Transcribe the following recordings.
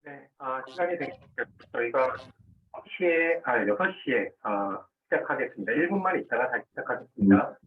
네, 시간이 되겠습니다. 저희가 6시에 시작하겠습니다. 1분만 있다가 다시 시작하겠습니다.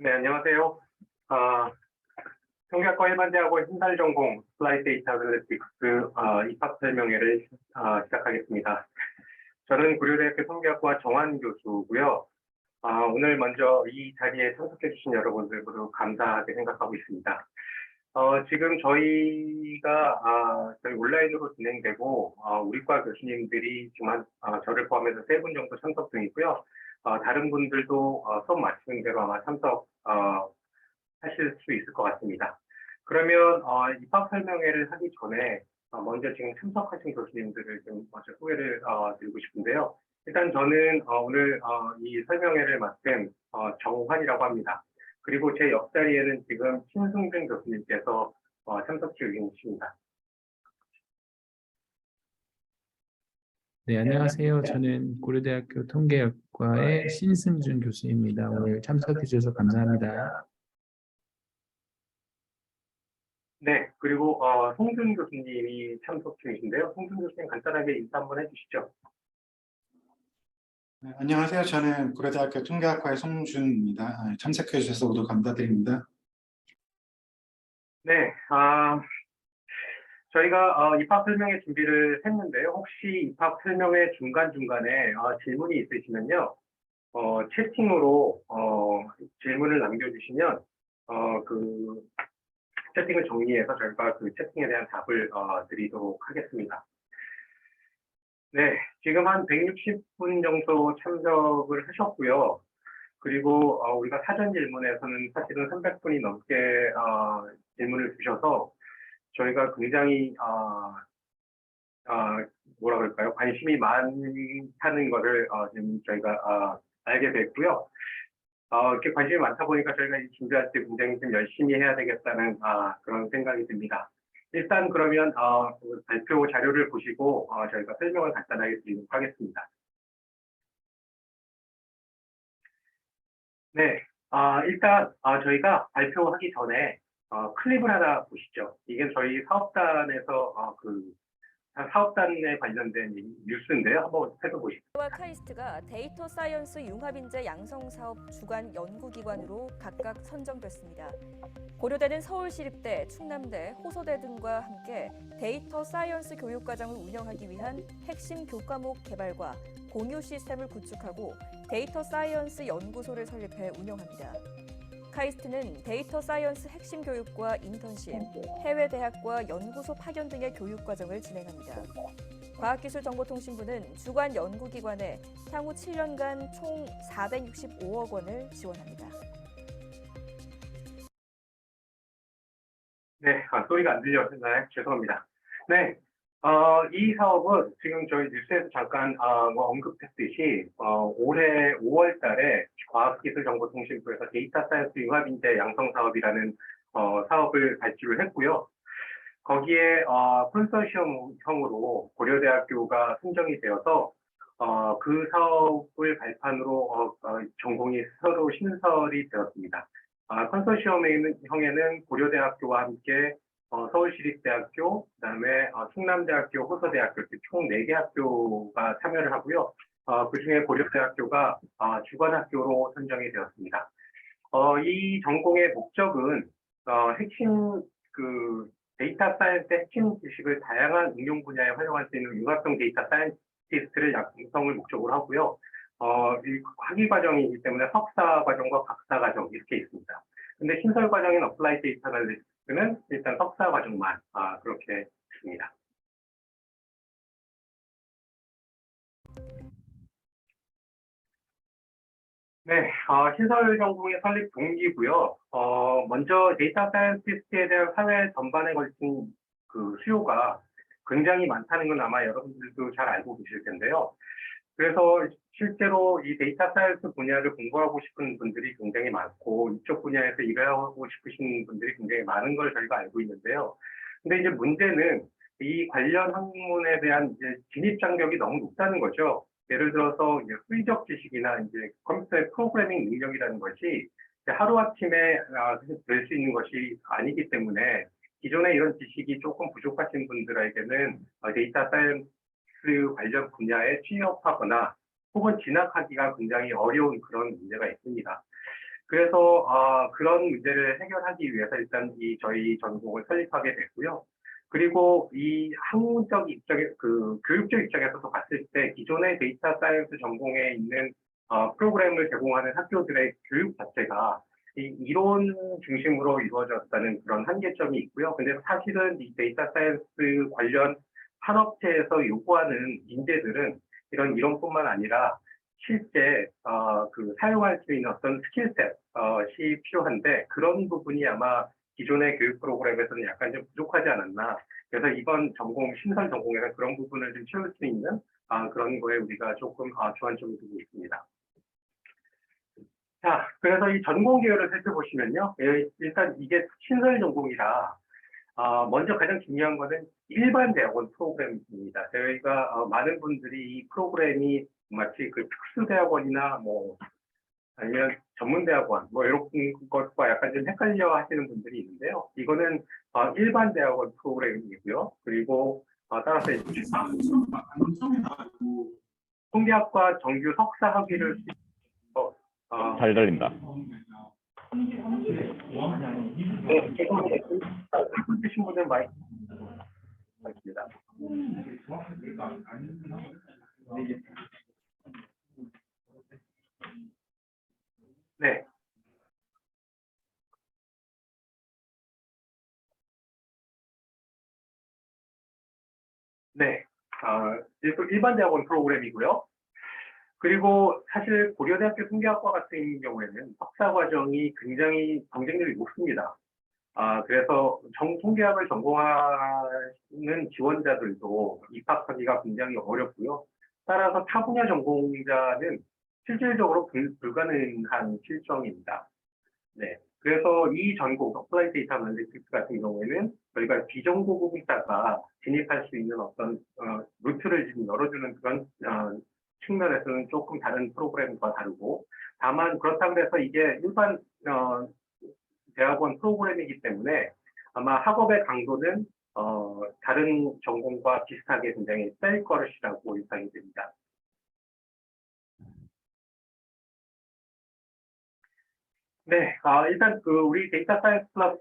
네, 안녕하세요. 통계학과 일반대학원 신살전공 슬라이드 데이터 애널리틱스 입학 설명회를 시작하겠습니다. 저는 고려대학교 통계학과 정환 교수고요. 오늘 먼저 이 자리에 참석해 주신 여러분들 모두 감사하게 생각하고 있습니다. 지금 저희 온라인으로 진행되고 우리과 교수님들이 지금 저를 포함해서 3분 정도 참석 중이고요. 다른 분들도 수업 마치는 대로 아마 참석 하실 수 있을 것 같습니다. 그러면 입학 설명회를 하기 전에 먼저 지금 참석하신 교수님들을 좀 먼저 소개를 드리고 싶은데요. 일단 저는 오늘 이 설명회를 맡은 정환이라고 합니다. 그리고 제 옆자리에는 지금 신승준 교수님께서 참석 중이십니다. 네, 안녕하세요. 저는 고려대학교 통계학과의 신승준 교수입니다. 오늘 참석해 주셔서 감사합니다. 네, 그리고 송준 교수님이 참석 중이신데요. 송준 교수님 간단하게 인사 한번 해주시죠. 네, 안녕하세요. 저는 고려대학교 통계학과의 송준입니다. 참석해 주셔서 모두 감사드립니다. 네, 저희가 입학 설명회 준비를 했는데요. 혹시 입학 설명회 중간중간에 질문이 있으시면요. 채팅으로 질문을 남겨주시면 그 채팅을 정리해서 저희가 그 채팅에 대한 답을 드리도록 하겠습니다. 네, 지금 한 160분 정도 참석을 하셨고요. 그리고 우리가 사전 질문에서는 사실은 300분이 넘게 질문을 주셔서 저희가 굉장히 뭐라 그럴까요? 관심이 많다는 것을 지금 저희가 알게 됐고요. 이렇게 관심이 많다 보니까 저희가 준비할 때 굉장히 좀 열심히 해야 되겠다는 그런 생각이 듭니다. 일단 그러면 그 발표 자료를 보시고 저희가 설명을 간단하게 드리도록 하겠습니다. 네, 일단 저희가 발표하기 전에 클립을 하나 보시죠. 이게 저희 사업단에서 사업단에 관련된 뉴스인데요. 한번 살펴보시죠. 카이스트가 데이터 사이언스 융합인재 양성 사업 주관 연구기관으로 각각 선정됐습니다. 고려대는 서울시립대, 충남대, 호서대 등과 함께 데이터 사이언스 교육과정을 운영하기 위한 핵심 교과목 개발과 공유 시스템을 구축하고 데이터 사이언스 연구소를 설립해 운영합니다. 카이스트는 데이터 사이언스 핵심 교육과 인턴십, 해외 대학과 연구소 파견 등의 교육 과정을 진행합니다. 과학기술정보통신부는 주관 연구기관에 향후 7년간 총 465억 원을 지원합니다. 네, 소리가 안 들렸나요? 죄송합니다. 네, 이 사업은 지금 저희 뉴스에서 잠깐 언급했듯이 올해 5월 달에 과학기술정보통신부에서 데이터 사이언스 융합인재 양성 사업이라는 사업을 발주를 했고요. 거기에 컨소시엄형으로 고려대학교가 선정이 되어서 그 사업을 발판으로 전공이 서로 신설이 되었습니다. 컨소시엄형에는 고려대학교와 함께 서울시립대학교, 그다음에 충남대학교, 호서대학교 이렇게 총 4개 학교가 참여를 하고요. 그중에 고려대학교가 주관학교로 선정이 되었습니다. 이 전공의 목적은 핵심 데이터 사이언스의 핵심 지식을 다양한 응용 분야에 활용할 수 있는 융합형 데이터 사이언티스트를 양성을 목적으로 하고요. 이 학위 과정이기 때문에 석사 과정과 박사 과정 이렇게 있습니다. 근데 신설 과정인 어플라이 데이터 아널리스트는 일단 석사 과정만 그렇게 있습니다. 네, 신설 전공의 설립 동기고요. 먼저 데이터 사이언티스트에 대한 사회 전반에 걸친 그 수요가 굉장히 많다는 건 아마 여러분들도 잘 알고 계실 텐데요. 그래서 실제로 이 데이터 사이언스 분야를 공부하고 싶은 분들이 굉장히 많고 이쪽 분야에서 일하고 싶으신 분들이 굉장히 많은 걸 저희가 알고 있는데요. 근데 이제 문제는 이 관련 학문에 대한 이제 진입 장벽이 너무 높다는 거죠. 예를 들어서 이제 수의적 지식이나 이제 컴퓨터의 프로그래밍 능력이라는 것이 하루아침에 될 수 있는 것이 아니기 때문에 기존에 이런 지식이 조금 부족하신 분들에게는 데이터 사이언스 관련 분야에 취업하거나 혹은 진학하기가 굉장히 어려운 그런 문제가 있습니다. 그래서 그런 문제를 해결하기 위해서 일단 저희 전공을 설립하게 됐고요. 그리고 이 학문적 입장에 교육적 입장에서도 봤을 때 기존의 데이터 사이언스 전공에 있는 프로그램을 제공하는 학교들의 교육 자체가 이 이론 중심으로 이루어졌다는 그런 한계점이 있고요. 근데 사실은 이 데이터 사이언스 관련 산업체에서 요구하는 인재들은 이런 이론뿐만 아니라 실제 사용할 수 있는 어떤 스킬셋이 필요한데 그런 부분이 아마 기존의 교육 프로그램에서는 약간 좀 부족하지 않았나. 그래서 이번 전공, 신설 전공에는 그런 부분을 좀 채울 수 있는 그런 거에 우리가 조금 주안점을 두고 있습니다. 자, 그래서 이 전공 계열을 살펴보시면요. 일단 이게 신설 전공이라 먼저 가장 중요한 거는 일반 대학원 프로그램입니다. 저희가 많은 분들이 이 프로그램이 마치 그 특수대학원이나 뭐 아니면 전문대학원 뭐 이런 것과 약간 좀 헷갈려 하시는 분들이 있는데요. 이거는 일반 대학원 프로그램이고요. 그리고 따라서 통계학과 정규 석사 학위를 잘 들린다. 네, 갖고 계신 분들 많이 있습니다. 네. 네. 일반 대학원 프로그램이고요. 그리고 사실 고려대학교 통계학과 같은 경우에는 석사 과정이 굉장히 경쟁률이 높습니다. 그래서 통계학을 전공하는 지원자들도 입학하기가 굉장히 어렵고요. 따라서 타 분야 전공자는 실질적으로 불가능한 실정입니다. 네. 그래서 이 전공, 어플라이 데이터 아널리틱스 같은 경우에는 저희가 비전공자가 진입할 수 있는 어떤 루트를 지금 열어주는 그런 측면에서는 조금 다른 프로그램과 다르고, 다만 그렇다고 해서 이게 일반 대학원 프로그램이기 때문에 아마 학업의 강도는 다른 전공과 비슷하게 굉장히 셀 것이라고 예상이 됩니다. 네, 일단 우리 데이터 사이언스 플러스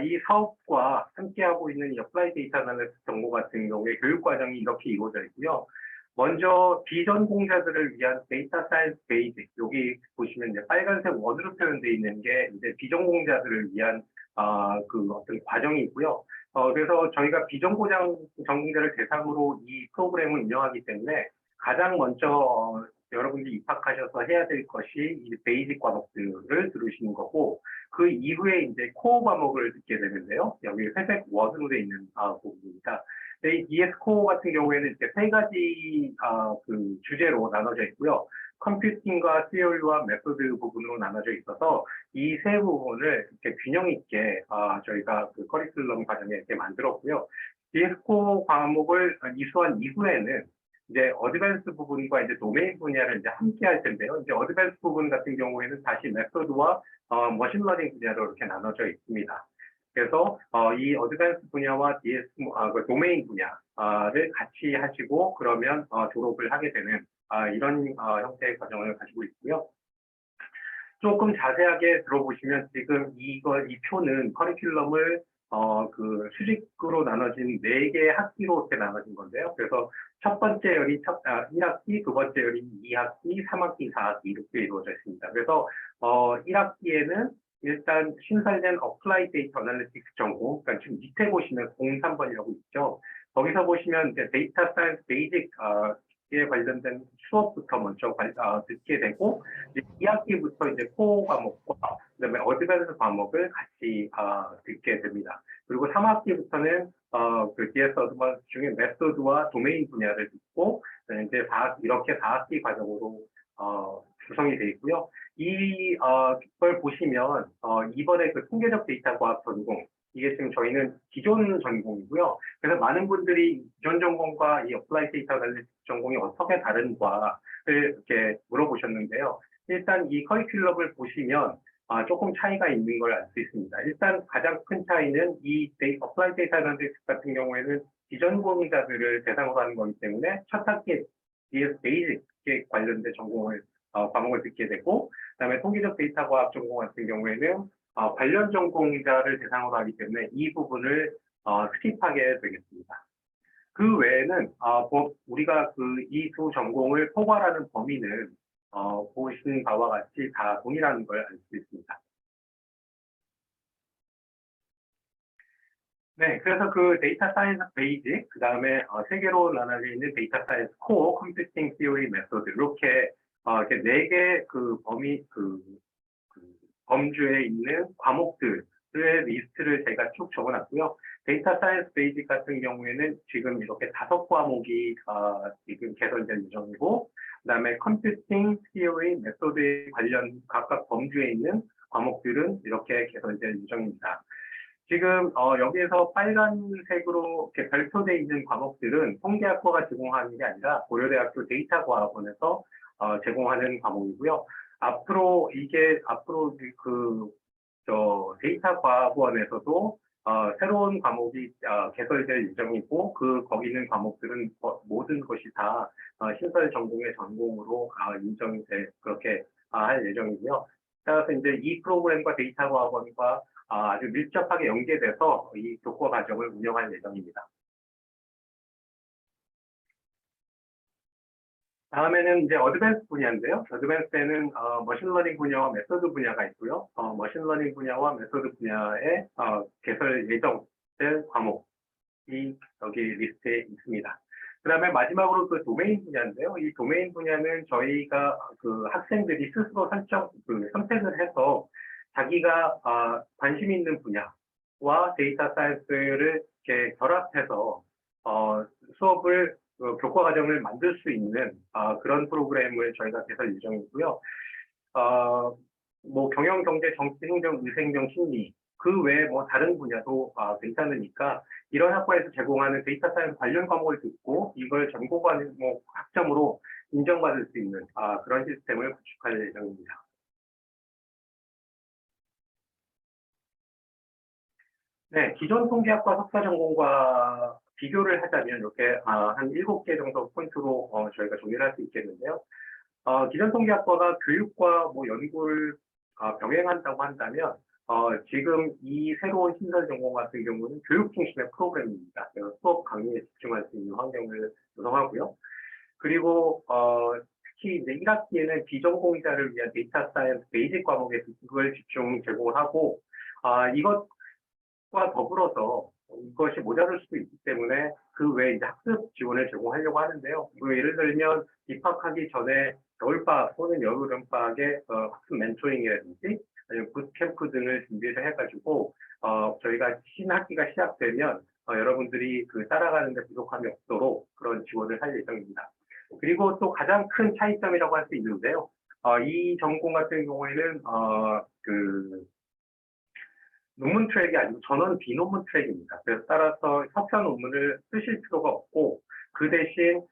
이 사업과 함께하고 있는 이 어플라이 데이터 아널리스트 전공 같은 경우에 교육 과정이 이렇게 이루어져 있고요. 먼저 비전공자들을 위한 데이터 사이언스 베이직, 여기 보시면 이제 빨간색 원으로 표현되어 있는 게 이제 비전공자들을 위한 어떤 과정이 있고요. 그래서 저희가 전공자를 대상으로 이 프로그램을 운영하기 때문에 가장 먼저 여러분들이 입학하셔서 해야 될 것이 이 베이직 과목들을 들으시는 거고, 그 이후에 이제 코어 과목을 듣게 되는데요. 여기 회색 원으로 되어 있는 부분입니다. ES 코어 같은 경우에는 이제 3가지 주제로 나눠져 있고요. 컴퓨팅과 시어리와 메소드 부분으로 나눠져 있어서 이 세 부분을 이렇게 균형 있게 저희가 그 커리큘럼 과정에 이렇게 만들었고요. DS코 과목을 이수한 이후에는 이제 어드밴스 부분과 이제 도메인 분야를 이제 함께 할 텐데요. 이제 어드밴스 부분 같은 경우에는 다시 메소드와 머신러닝 분야로 이렇게 나눠져 있습니다. 그래서 이 어드밴스 분야와 그 도메인 분야를 같이 하시고 그러면 졸업을 하게 되는 이런 형태의 과정을 가지고 있고요. 조금 자세하게 들어보시면 지금 이 표는 커리큘럼을 그 수직으로 나눠진 4개의 학기로 이렇게 나눠진 건데요. 그래서 첫 번째 열이 1학기, 두 번째 열이 2학기, 3학기, 4학기 이렇게 이루어져 있습니다. 그래서 1학기에는 일단 신설된 어플라이 데이터 어널리틱스 전공, 그러니까 지금 밑에 보시면 03번이라고 있죠. 거기서 보시면 이제 데이터 사이언스 베이직 에 관련된 수업부터 먼저 듣게 되고, 이제 2학기부터 이제 코어 과목과 그다음에 어드밴스 과목을 같이 듣게 됩니다. 그리고 3학기부터는 그 DS 어드밴스 중에 메소드와 도메인 분야를 듣고 이제 이렇게 4학기 과정으로 구성이 되어 있고요. 이걸 보시면 이번에 그 통계적 데이터 과학 전공, 이게 지금 저희는 기존 전공이고요. 그래서 많은 분들이 기존 전공과 이 어플라이 데이터 어널리틱스 전공이 어떻게 다른가를 이렇게 물어보셨는데요. 일단 이 커리큘럼을 보시면 조금 차이가 있는 걸 알 수 있습니다. 일단 가장 큰 차이는 이 어플라이 데이터 어널리틱스 같은 경우에는 비전공자들을 대상으로 하는 거기 때문에 첫 학기에 DS 베이직에 관련된 전공을 과목을 듣게 되고, 그다음에 통계적 데이터 과학 전공 같은 경우에는 관련 전공자를 대상으로 하기 때문에 이 부분을 스킵하게 되겠습니다. 그 외에는 우리가 이 두 전공을 포괄하는 범위는 보신 바와 같이 다 동일한 걸 알 수 있습니다. 네, 그래서 그 데이터 사이언스 베이직, 그 다음에 3개로 나눠져 있는 데이터 사이언스 코어, 컴퓨팅 시어리 메소드, 이렇게 4개 그 범주에 있는 과목들의 리스트를 제가 쭉 적어놨고요. 데이터 사이언스 베이직 같은 경우에는 지금 이렇게 5과목이 지금 개설될 예정이고, 그다음에 컴퓨팅, 시어리, 메소드에 관련 각각 범주에 있는 과목들은 이렇게 개설될 예정입니다. 지금 여기에서 빨간색으로 이렇게 별표되어 있는 과목들은 통계학과가 제공하는 게 아니라 고려대학교 데이터과학원에서 제공하는 과목이고요. 앞으로 데이터과학원에서도 새로운 과목이 개설될 예정이고, 거기 있는 과목들은 모든 것이 다 신설 전공의 전공으로 인정이 그렇게 할 예정이고요. 따라서 이제 이 프로그램과 데이터과학원과 아주 밀접하게 연계돼서 이 교과 과정을 운영할 예정입니다. 다음에는 이제 어드밴스 분야인데요. 어드밴스에는 머신러닝 분야와 메소드 분야가 있고요. 머신러닝 분야와 메소드 분야의 개설 예정될 과목이 여기 리스트에 있습니다. 그 다음에 마지막으로 그 도메인 분야인데요. 이 도메인 분야는 저희가 그 학생들이 스스로 선택을 해서 자기가 관심 있는 분야와 데이터 사이언스를 이렇게 결합해서 수업을 교과 과정을 만들 수 있는 그런 프로그램을 저희가 개설 예정이고요. 뭐 경영, 경제, 정치, 행정, 의사행정, 심리 그 외에 뭐 다른 분야도 괜찮으니까 이런 학과에서 제공하는 데이터 사이언스 관련 과목을 듣고 이걸 전공 과목 학점으로 인정받을 수 있는 그런 시스템을 구축할 예정입니다. 네, 기존 통계학과 석사 전공과 비교를 하자면 이렇게 한 7개 정도 포인트로 저희가 정리를 할 수 있겠는데요. 기존 통계학과가 교육과 뭐 연구를 병행한다고 한다면 지금 이 새로운 신설 전공 같은 경우는 교육 중심의 프로그램입니다. 그래서 수업 강의에 집중할 수 있는 환경을 구성하고요. 그리고 특히 이제 1학기에는 비전공자를 위한 데이터 사이언스 베이직 과목에 그걸 집중 제공을 하고 이것과 더불어서 이것이 모자랄 수도 있기 때문에 그 외에 이제 학습 지원을 제공하려고 하는데요. 예를 들면 입학하기 전에 겨울방학 또는 여름방학에 학습 멘토링이라든지 아니면 부트캠프 등을 준비를 해가지고 저희가 신학기가 시작되면 여러분들이 따라가는 데 부족함이 없도록 그런 지원을 할 예정입니다. 그리고 또 가장 큰 차이점이라고 할 수 있는데요. 이 전공 같은 경우에는 그 논문 트랙이 아니고 전원 비논문 트랙입니다. 그래서 따라서 석사 논문을 쓰실 필요가 없고 그 대신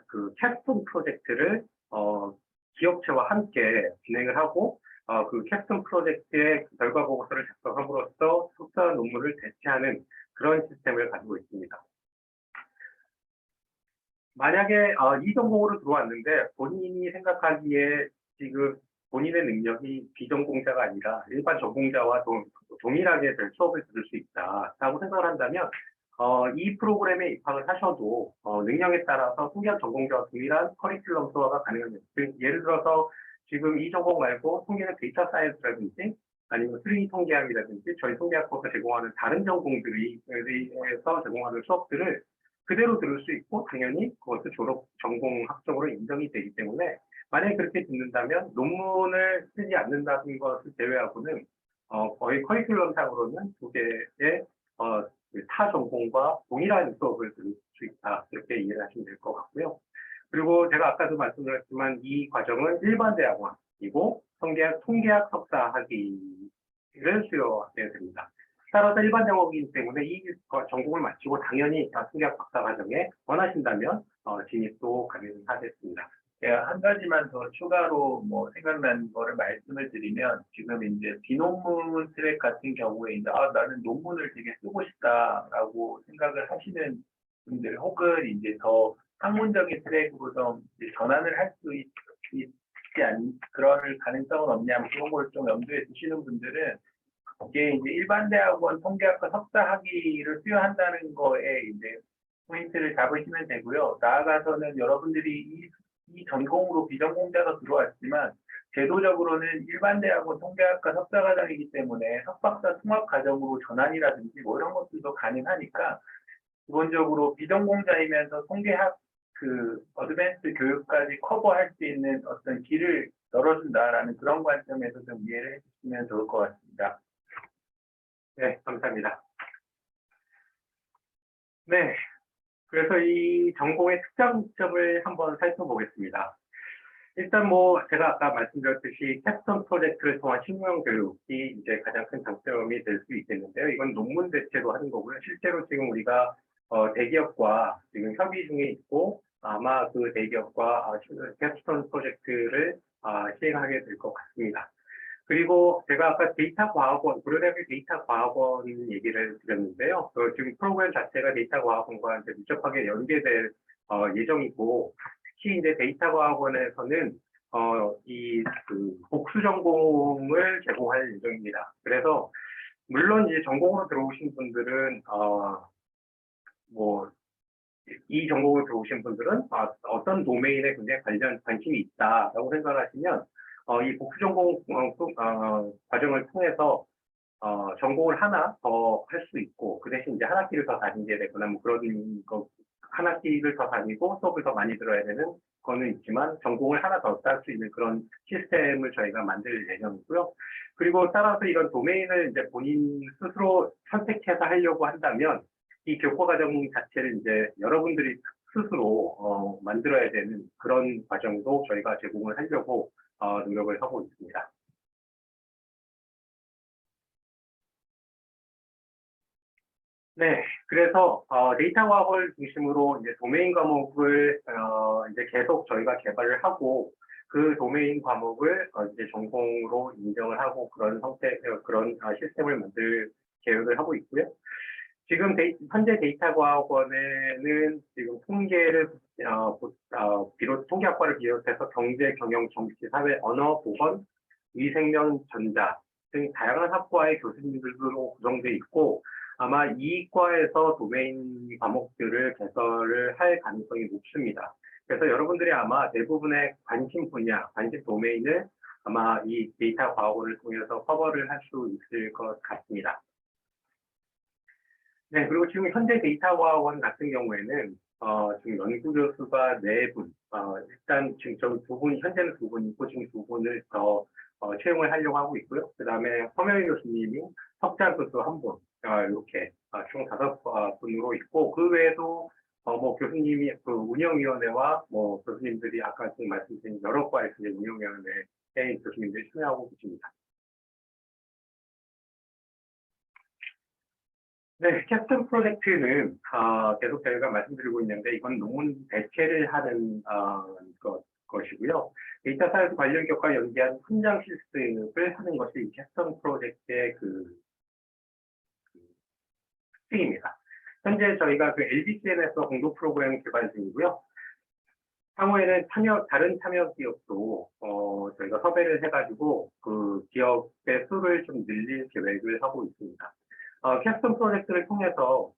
그 캡스톤 프로젝트를 기업체와 함께 진행을 하고 그 캡스톤 프로젝트의 결과 보고서를 작성함으로써 석사 논문을 대체하는 그런 시스템을 가지고 있습니다. 만약에 이 전공으로 들어왔는데 본인이 생각하기에 지금 본인의 능력이 비전공자가 아니라 일반 전공자와 동일하게 수업을 들을 수 있다라고 생각을 한다면 이 프로그램에 입학을 하셔도 능력에 따라서 통계학 전공자와 동일한 커리큘럼 수업가 가능합니다. 예를 들어서 지금 이 전공 말고 통계는 데이터 사이언스라든지 아니면 3D 통계학이라든지 저희 통계학과가 제공하는 다른 전공들에서 제공하는 수업들을 그대로 들을 수 있고 당연히 그것도 졸업 전공 학적으로 인정이 되기 때문에 만약에 그렇게 듣는다면 논문을 쓰지 않는다는 것을 제외하고는 거의 커리큘럼상으로는 두 개의 타 전공과 동일한 수업을 들을 수 있다 이렇게 이해를 하시면 될 것 같고요. 그리고 제가 아까도 말씀드렸지만 이 과정은 일반 대학원이고 통계학 석사 학위를 수여하게 됩니다. 따라서 일반 대학원이기 때문에 이 전공을 마치고 당연히 통계학 박사 과정에 원하신다면 진입도 가능하겠습니다. 한 가지만 더 추가로 생각난 거를 말씀을 드리면 지금 이제 비논문 트랙 같은 경우에 이제 나는 논문을 되게 쓰고 싶다라고 생각을 하시는 분들 혹은 이제 더 학문적인 트랙으로서 이제 전환을 할 수 있지 않 그럴 가능성은 없냐 그런 걸 좀 염두에 두시는 분들은 이게 이제 일반 대학원 통계학과 석사 학위를 수여한다는 거에 이제 포인트를 잡으시면 되고요. 나아가서는 여러분들이 이 전공으로 비전공자가 들어왔지만 제도적으로는 일반 대학원 통계학과 석사 과정이기 때문에 석박사 통합 과정으로 전환이라든지 이런 것들도 가능하니까 기본적으로 비전공자이면서 통계학 그 어드밴스 교육까지 커버할 수 있는 어떤 길을 열어준다라는 그런 관점에서 좀 이해를 해주시면 좋을 것 같습니다. 네, 감사합니다. 네. 그래서 이 전공의 특장점을 한번 살펴보겠습니다. 일단 제가 아까 말씀드렸듯이 캡스톤 프로젝트를 통한 실무형 교육이 이제 가장 큰 장점이 될 수 있겠는데요. 이건 논문 대체로 하는 거고요. 실제로 지금 우리가 대기업과 지금 협의 중에 있고 아마 그 대기업과 캡스톤 프로젝트를 시행하게 될 것 같습니다. 그리고 제가 아까 데이터과학원, 고려대학교 데이터과학원 얘기를 드렸는데요. 지금 프로그램 자체가 데이터과학원과 이제 밀접하게 연계될 예정이고, 특히 이제 데이터과학원에서는 복수 전공을 제공할 예정입니다. 그래서 물론 이제 전공으로 들어오신 분들은 이 전공을 들어오신 분들은 어떤 도메인에 굉장히 관심이 있다라고 생각하시면 이 복수 전공 과정을 통해서 전공을 하나 더 할 수 있고 그 대신 이제 한 학기를 더 다니게 되거나 그런 한 학기를 더 다니고 수업을 더 많이 들어야 되는 거는 있지만 전공을 하나 더 딸 수 있는 그런 시스템을 저희가 만들 예정이고요. 그리고 따라서 이런 도메인을 이제 본인 스스로 선택해서 하려고 한다면 이 교과 과정 자체를 이제 여러분들이 스스로 만들어야 되는 그런 과정도 저희가 제공을 하려고 노력을 하고 있습니다. 네, 그래서 데이터 과학을 중심으로 이제 도메인 과목을 이제 계속 저희가 개발을 하고 그 도메인 과목을 이제 전공으로 인정을 하고 그런 그런 시스템을 만들 계획을 하고 있고요. 지금 현재 데이터과학원에는 지금 통계를 통계학과를 비롯해서 경제, 경영, 정치, 사회, 언어, 보건, 위생명, 전자 등 다양한 학과의 교수님들로 구성되어 있고 아마 이 과에서 도메인 과목들을 개설을 할 가능성이 높습니다. 그래서 여러분들이 아마 대부분의 관심 분야, 관심 도메인을 아마 이 데이터과학원을 통해서 커버를 할 수 있을 것 같습니다. 네, 그리고 지금 현재 데이터과학원 같은 경우에는 지금 연구교수가 4분, 일단 지금 현재는 2분이고 지금 2분을 더 채용을 하려고 하고 있고요. 그 다음에 허명희 교수님이 석자 교수 1분, 이렇게 총 5분으로 있고 그 외에도 뭐 교수님이 그 운영위원회와 뭐 교수님들이 아까 지금 말씀드린 여러 과에서 이제 운영위원회에 교수님들이 참여하고 계십니다. 네, 캡스톤 프로젝트는 계속 저희가 말씀드리고 있는데 이건 논문 대체를 하는 것이고요. 데이터 사이언스 관련 교과와 연계한 현장 실습을 하는 것이 이 캡스톤 프로젝트의 그 특징입니다. 현재 저희가 그 LBCN에서 공동 프로그램 개발 중이고요. 향후에는 다른 참여 기업도 저희가 섭외를 해가지고 그 기업의 수를 좀 늘릴 계획을 하고 있습니다. 캡스톤 프로젝트를 통해서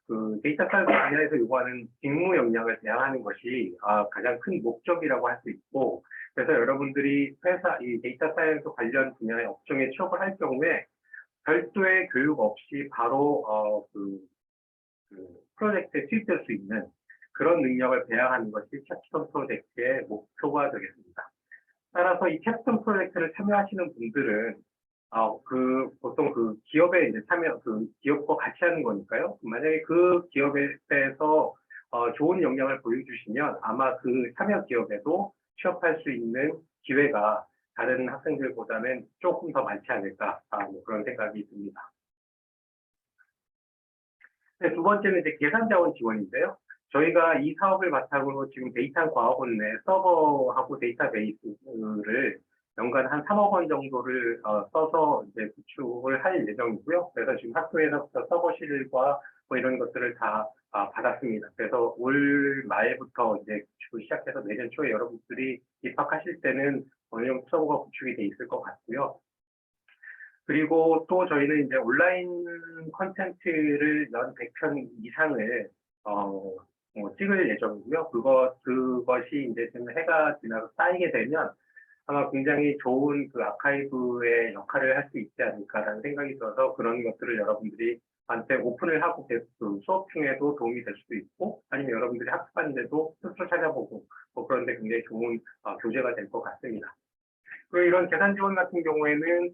그 데이터 사이언스 분야에서 요구하는 직무 역량을 배양하는 것이 가장 큰 목적이라고 할 수 있고, 그래서 여러분들이 이 데이터 사이언스 관련 분야의 업종에 취업을 할 경우에 별도의 교육 없이 바로 그 프로젝트에 투입될 수 있는 그런 능력을 배양하는 것이 캡스톤 프로젝트의 목표가 되겠습니다. 따라서 이 캡스톤 프로젝트를 참여하시는 분들은 보통 그 기업에 이제 기업과 같이 하는 거니까요. 만약에 그 기업에서 좋은 역량을 보여주시면 아마 그 참여 기업에도 취업할 수 있는 기회가 다른 학생들보다는 조금 더 많지 않을까, 뭐 그런 생각이 듭니다. 네, 두 번째는 이제 계산 자원 지원인데요. 저희가 이 사업을 바탕으로 지금 데이터 과학원 내 서버하고 데이터베이스를 연간 한 3억 원 정도를 써서 이제 구축을 할 예정이고요. 그래서 지금 학교에서부터 서버실과 뭐 이런 것들을 다 받았습니다. 그래서 올 말부터 이제 구축을 시작해서 내년 초에 여러분들이 입학하실 때는 어느 정도 서버가 구축이 돼 있을 것 같고요. 그리고 또 저희는 이제 온라인 콘텐츠를 연 100편 이상을 찍을 예정이고요. 그것이 이제 지금 해가 지나서 쌓이게 되면 아마 굉장히 좋은 그 아카이브의 역할을 할 수 있지 않을까라는 생각이 들어서 그런 것들을 여러분들이 한테 오픈을 하고 계속 그 수업 중에도 도움이 될 수도 있고, 아니면 여러분들이 학습하는데도 스스로 찾아보고 뭐 그런데 굉장히 좋은 교재가 될 것 같습니다. 그리고 이런 계산 지원 같은 경우에는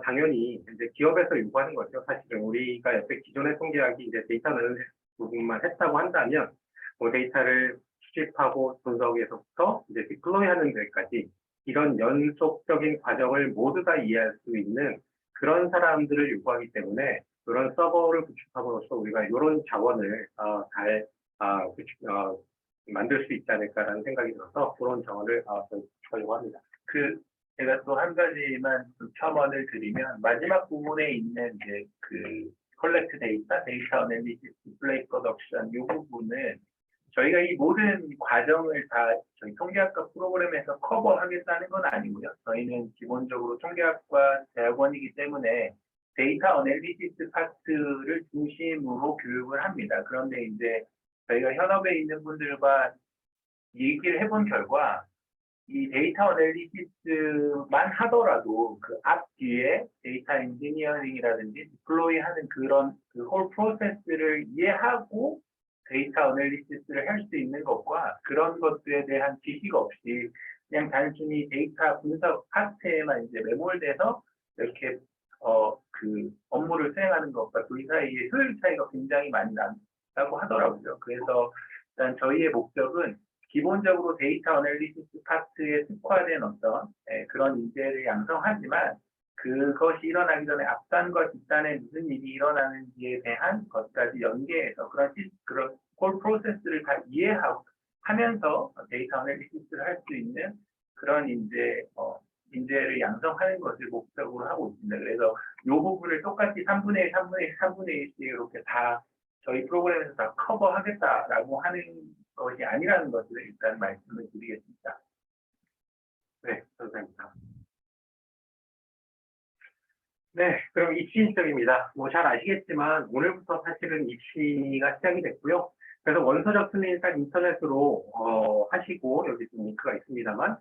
당연히 이제 기업에서 요구하는 거죠. 사실은 우리가 옆에 기존의 통계학이 이제 데이터 아날리시스 부분만 했다고 한다면 뭐 데이터를 수집하고 분석에서부터 이제 디플로이하는 데까지 이런 연속적인 과정을 모두 다 이해할 수 있는 그런 사람들을 요구하기 때문에 그런 서버를 구축함으로써 우리가 이런 자원을 잘 만들 수 있지 않을까라는 생각이 들어서 그런 자원을 구축하려고 합니다. 제가 또 한 가지만 첨언을 드리면 마지막 부분에 있는 이제 그 컬렉트 데이터 어널리시스, 디스플레이 프로덕션 이 부분은 저희가 이 모든 과정을 다 저희 통계학과 프로그램에서 커버하겠다는 건 아니고요. 저희는 기본적으로 통계학과 대학원이기 때문에 데이터 어널리시스 파트를 중심으로 교육을 합니다. 그런데 이제 저희가 현업에 있는 분들과 얘기를 해본 결과 이 데이터 어널리시스만 하더라도 그 앞뒤에 데이터 엔지니어링이라든지 디플로이하는 그런 그 홀 프로세스를 이해하고 데이터 어널리시스를 할 수 있는 것과 그런 것들에 대한 지식 없이 그냥 단순히 데이터 분석 파트에만 이제 매몰돼서 이렇게 그 업무를 수행하는 것과 그 사이의 효율 차이가 굉장히 많이 난다고 하더라고요. 그래서 일단 저희의 목적은 기본적으로 데이터 어널리시스 파트에 특화된 어떤 그런 인재를 양성하지만 그것이 일어나기 전에 앞단과 뒷단에 무슨 일이 일어나는지에 대한 것까지 연계해서 그런 콜 프로세스를 다 이해하고 하면서 데이터 어널리시스를 할 수 있는 그런 인재를 양성하는 것을 목적으로 하고 있습니다. 그래서 이 부분을 똑같이 3분의 1, 3분의 1, 3분의 1씩 이렇게 다 저희 프로그램에서 다 커버하겠다라고 하는 것이 아니라는 것을 일단 말씀을 드리겠습니다. 네, 감사합니다. 네, 그럼 입시 일정입니다. 뭐 잘 아시겠지만 오늘부터 사실은 입시가 시작이 됐고요. 그래서 원서 접수는 일단 인터넷으로 하시고 여기 좀 링크가 있습니다만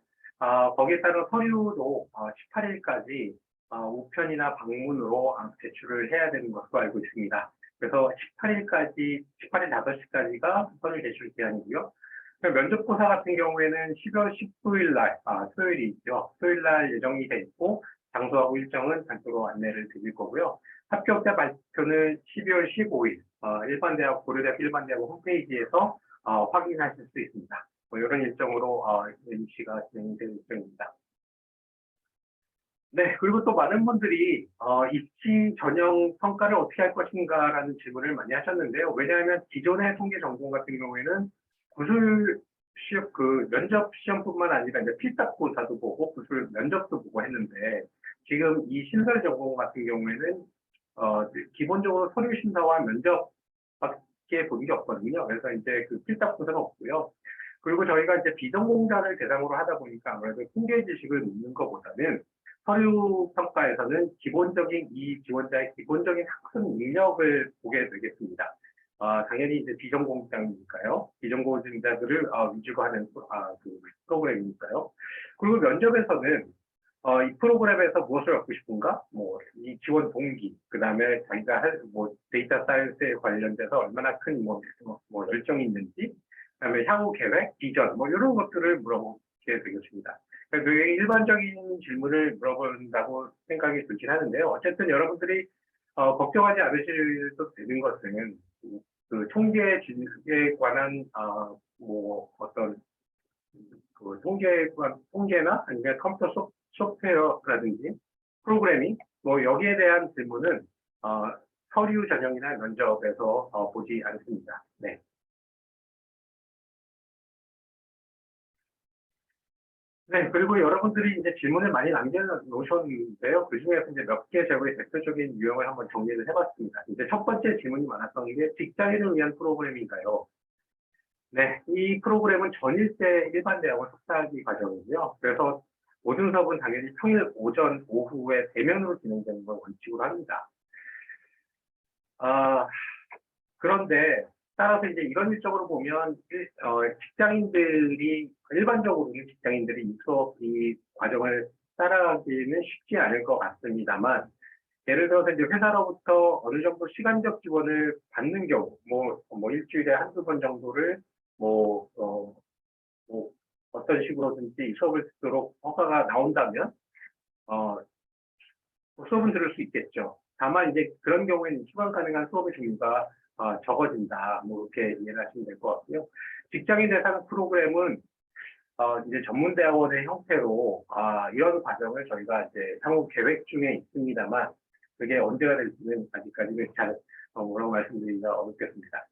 거기에 따른 서류도 18일까지 우편이나 방문으로 제출을 해야 되는 것으로 알고 있습니다. 그래서 18일 5시까지가 서류 제출 기한이고요. 면접고사 같은 경우에는 12월 19일 날, 토요일이 있죠. 토요일 날 예정이 돼 있고, 장소하고 일정은 단체로 안내를 드릴 거고요. 합격자 발표는 12월 15일 일반대학 고려대학 일반대학 홈페이지에서 확인하실 수 있습니다. 뭐 이런 일정으로 입시가 진행될 예정입니다. 네, 그리고 또 많은 분들이 입시 전형 평가를 어떻게 할 것인가라는 질문을 많이 하셨는데요. 왜냐하면 기존의 통계 전공 같은 경우에는 구술 시험 면접 시험뿐만 아니라 이제 필사고사도 보고 구술 면접도 보고 했는데 지금 이 신설 전공 같은 경우에는 기본적으로 서류 심사와 면접밖에 보는 게 없거든요. 그래서 이제 그 필사고사가 없고요. 그리고 저희가 이제 비전공자를 대상으로 하다 보니까 아무래도 통계 지식을 묻는 것보다는 서류 평가에서는 이 지원자의 기본적인 학습 능력을 보게 되겠습니다. 당연히 이제 비전공자니까요. 비전공자들을 위주로 하는 그 프로그램이니까요. 그리고 면접에서는 이 프로그램에서 무엇을 얻고 싶은가? 뭐 이 지원 동기, 그 다음에 자기가 데이터 사이언스에 관련돼서 얼마나 큰 열정이 있는지, 그다음에 향후 계획, 비전, 뭐 이런 것들을 물어보게 되겠습니다. 그 일반적인 질문을 물어본다고 생각이 들긴 하는데요. 어쨌든 여러분들이 걱정하지 않으셔도 되는 것은 그 통계에 관한 어떤 그 통계나 아니면 컴퓨터 소프트웨어라든지 프로그래밍 뭐 여기에 대한 질문은 서류 전형이나 면접에서 보지 않습니다. 네. 네, 그리고 여러분들이 이제 질문을 많이 남겨놓으셨는데요. 그 중에서 이제 몇 개 제가 대표적인 유형을 한번 정리를 해봤습니다. 이제 첫 번째 질문이 많았던 게 직장인을 위한 프로그램인가요? 네, 이 프로그램은 전일제 일반대학원 석사학위 과정이고요. 그래서 모든 수업은 당연히 평일 오전, 오후에 대면으로 진행되는 걸 원칙으로 합니다. 그런데 따라서 이제 이런 일정으로 보면 일반적으로는 직장인들이 이 과정을 따라가기는 쉽지 않을 것 같습니다만, 예를 들어서 이제 회사로부터 어느 정도 시간적 지원을 받는 경우, 뭐 일주일에 한두 번 정도를 어떤 식으로든지 수업을 듣도록 허가가 나온다면 수업은 들을 수 있겠죠. 다만 이제 그런 경우에는 추가 가능한 수업의 종류가 적어진다. 뭐 이렇게 이해를 하시면 될 것 같고요. 직장인 대상 프로그램은 이제 전문대학원의 형태로 이런 과정을 저희가 이제 향후 계획 중에 있습니다만 그게 언제가 될지는 아직까지는 잘 뭐라고 말씀드리기가 어렵겠습니다.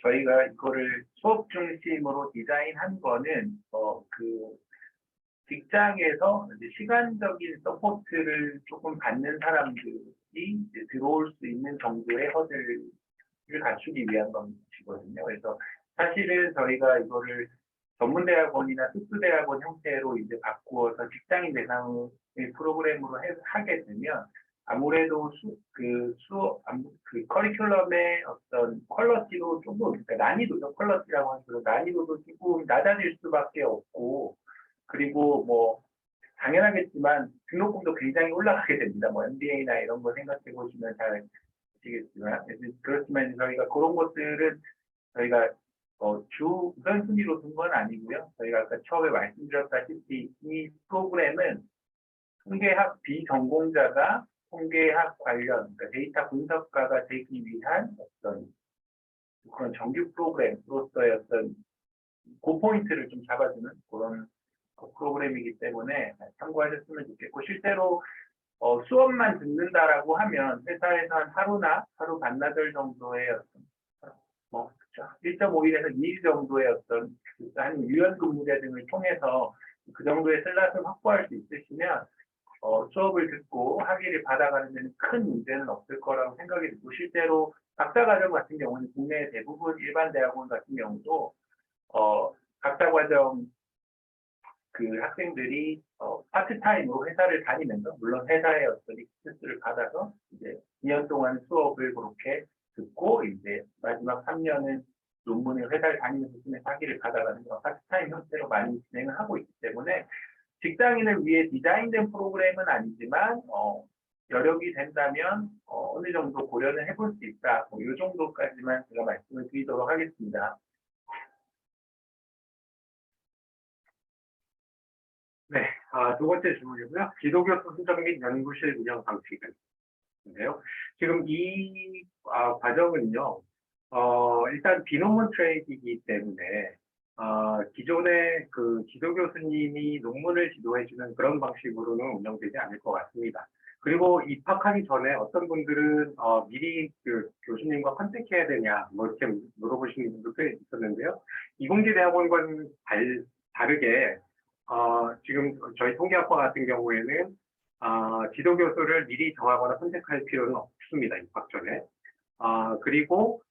저희가 이거를 수업 중심으로 디자인한 거는 그 직장에서 이제 시간적인 서포트를 조금 받는 사람들이 이제 들어올 수 있는 정도의 허들을 갖추기 위한 것이거든요. 그래서 사실은 저희가 이거를 전문대학원이나 특수대학원 형태로 이제 바꾸어서 직장인 대상의 프로그램으로 하게 되면 아무래도 그 커리큘럼의 어떤 퀄러티도 조금, 그러니까 난이도죠. 퀄러티라고 하는 그 난이도도 조금 낮아질 수밖에 없고, 그리고 뭐 당연하겠지만 등록금도 굉장히 올라가게 됩니다. 뭐 MBA나 이런 거 생각해 보시면 잘 아시겠지만, 그렇지만 저희가 그런 것들은 저희가 주 우선순위로 둔 건 아니고요. 저희가 아까 처음에 말씀드렸다시피 이 프로그램은 통계학 비전공자가 통계학 관련, 그러니까 데이터 분석가가 되기 위한 어떤 그런 정규 프로그램으로서의 어떤 그 포인트를 좀 잡아주는 그런 프로그램이기 때문에 참고하셨으면 좋겠고, 실제로 수업만 듣는다라고 하면 회사에서 한 하루 반나절 정도의 어떤 1.5일에서 2일 정도의 어떤 한 유연근무제 등을 통해서 그 정도의 슬롯을 확보할 수 있으시면 수업을 듣고 학위를 받아가는 데는 큰 문제는 없을 거라고 생각이 들고, 실제로 박사과정 같은 경우는 국내 대부분 일반 대학원 같은 경우도 박사과정 그 학생들이 파트타임으로 회사를 다니면서, 물론 회사의 어떤 익스펜스를 받아서 이제 2년 동안 수업을 그렇게 듣고 이제 마지막 3년은 논문을 회사를 다니면서 쓰는 학위를 받아가는 그런 파트타임 형태로 많이 진행을 하고 있기 때문에 직장인을 위해 디자인된 프로그램은 아니지만 여력이 된다면 어느 정도 고려는 해볼 수 있다. 이 정도까지만 제가 말씀을 드리도록 하겠습니다. 네, 두 번째 질문이고요. 지도교수 선정 및 연구실 운영 방식인데요. 지금 이 과정은요, 일단 비논문 트랙이기 때문에 기존의 그 지도 교수님이 논문을 지도해주는 그런 방식으로는 운영되지 않을 것 같습니다. 그리고 입학하기 전에 어떤 분들은 미리 그 교수님과 컨택해야 되냐 뭐 이렇게 물어보시는 분도 꽤 있었는데요. 이공계대학원과는 다르게 지금 저희 통계학과 같은 경우에는 지도 교수를 미리 정하거나 선택할 필요는 없습니다. 입학 전에. 그리고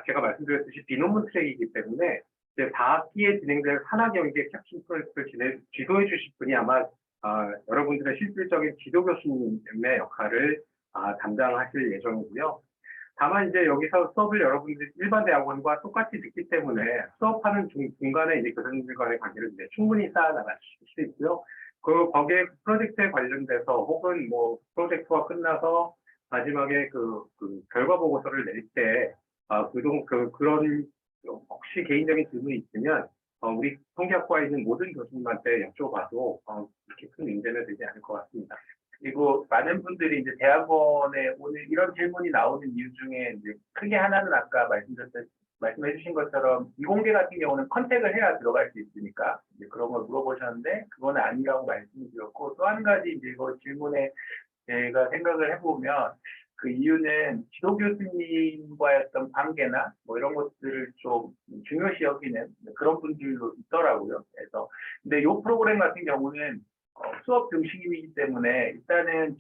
제가 말씀드렸듯이 비논문 트랙이기 때문에 이제 4학기에 진행될 산학연계 캡슐 프로젝트를 지도해 주실 분이 아마 여러분들의 실질적인 지도 교수님의 역할을 담당하실 예정이고요. 다만 이제 여기서 수업을 여러분들이 일반 대학원과 똑같이 듣기 때문에 수업하는 중간에 이제 교수님들 간의 관계를 이제 충분히 쌓아나갈 수 있고요. 거기에 프로젝트에 관련돼서 혹은 뭐 프로젝트가 끝나서 마지막에 그 결과 보고서를 낼 때 그런 혹시 개인적인 질문이 있으면 우리 통계학과에 있는 모든 교수님한테 여쭤봐도 그렇게 큰 문제는 되지 않을 것 같습니다. 그리고 많은 분들이 이제 대학원에 오늘 이런 질문이 나오는 이유 중에 이제 크게 하나는 아까 말씀해 주신 것처럼 이공계 같은 경우는 컨택을 해야 들어갈 수 있으니까 이제 그런 걸 물어보셨는데 그건 아니라고 말씀드렸고, 또 한 가지 이제 이거 질문에 제가 생각을 해보면 그 이유는 지도 교수님과의 어떤 관계나 뭐 이런 것들을 좀 중요시 여기는 그런 분들도 있더라고요. 그래서 근데 이 프로그램 같은 경우는 수업 중심이기 때문에 일단은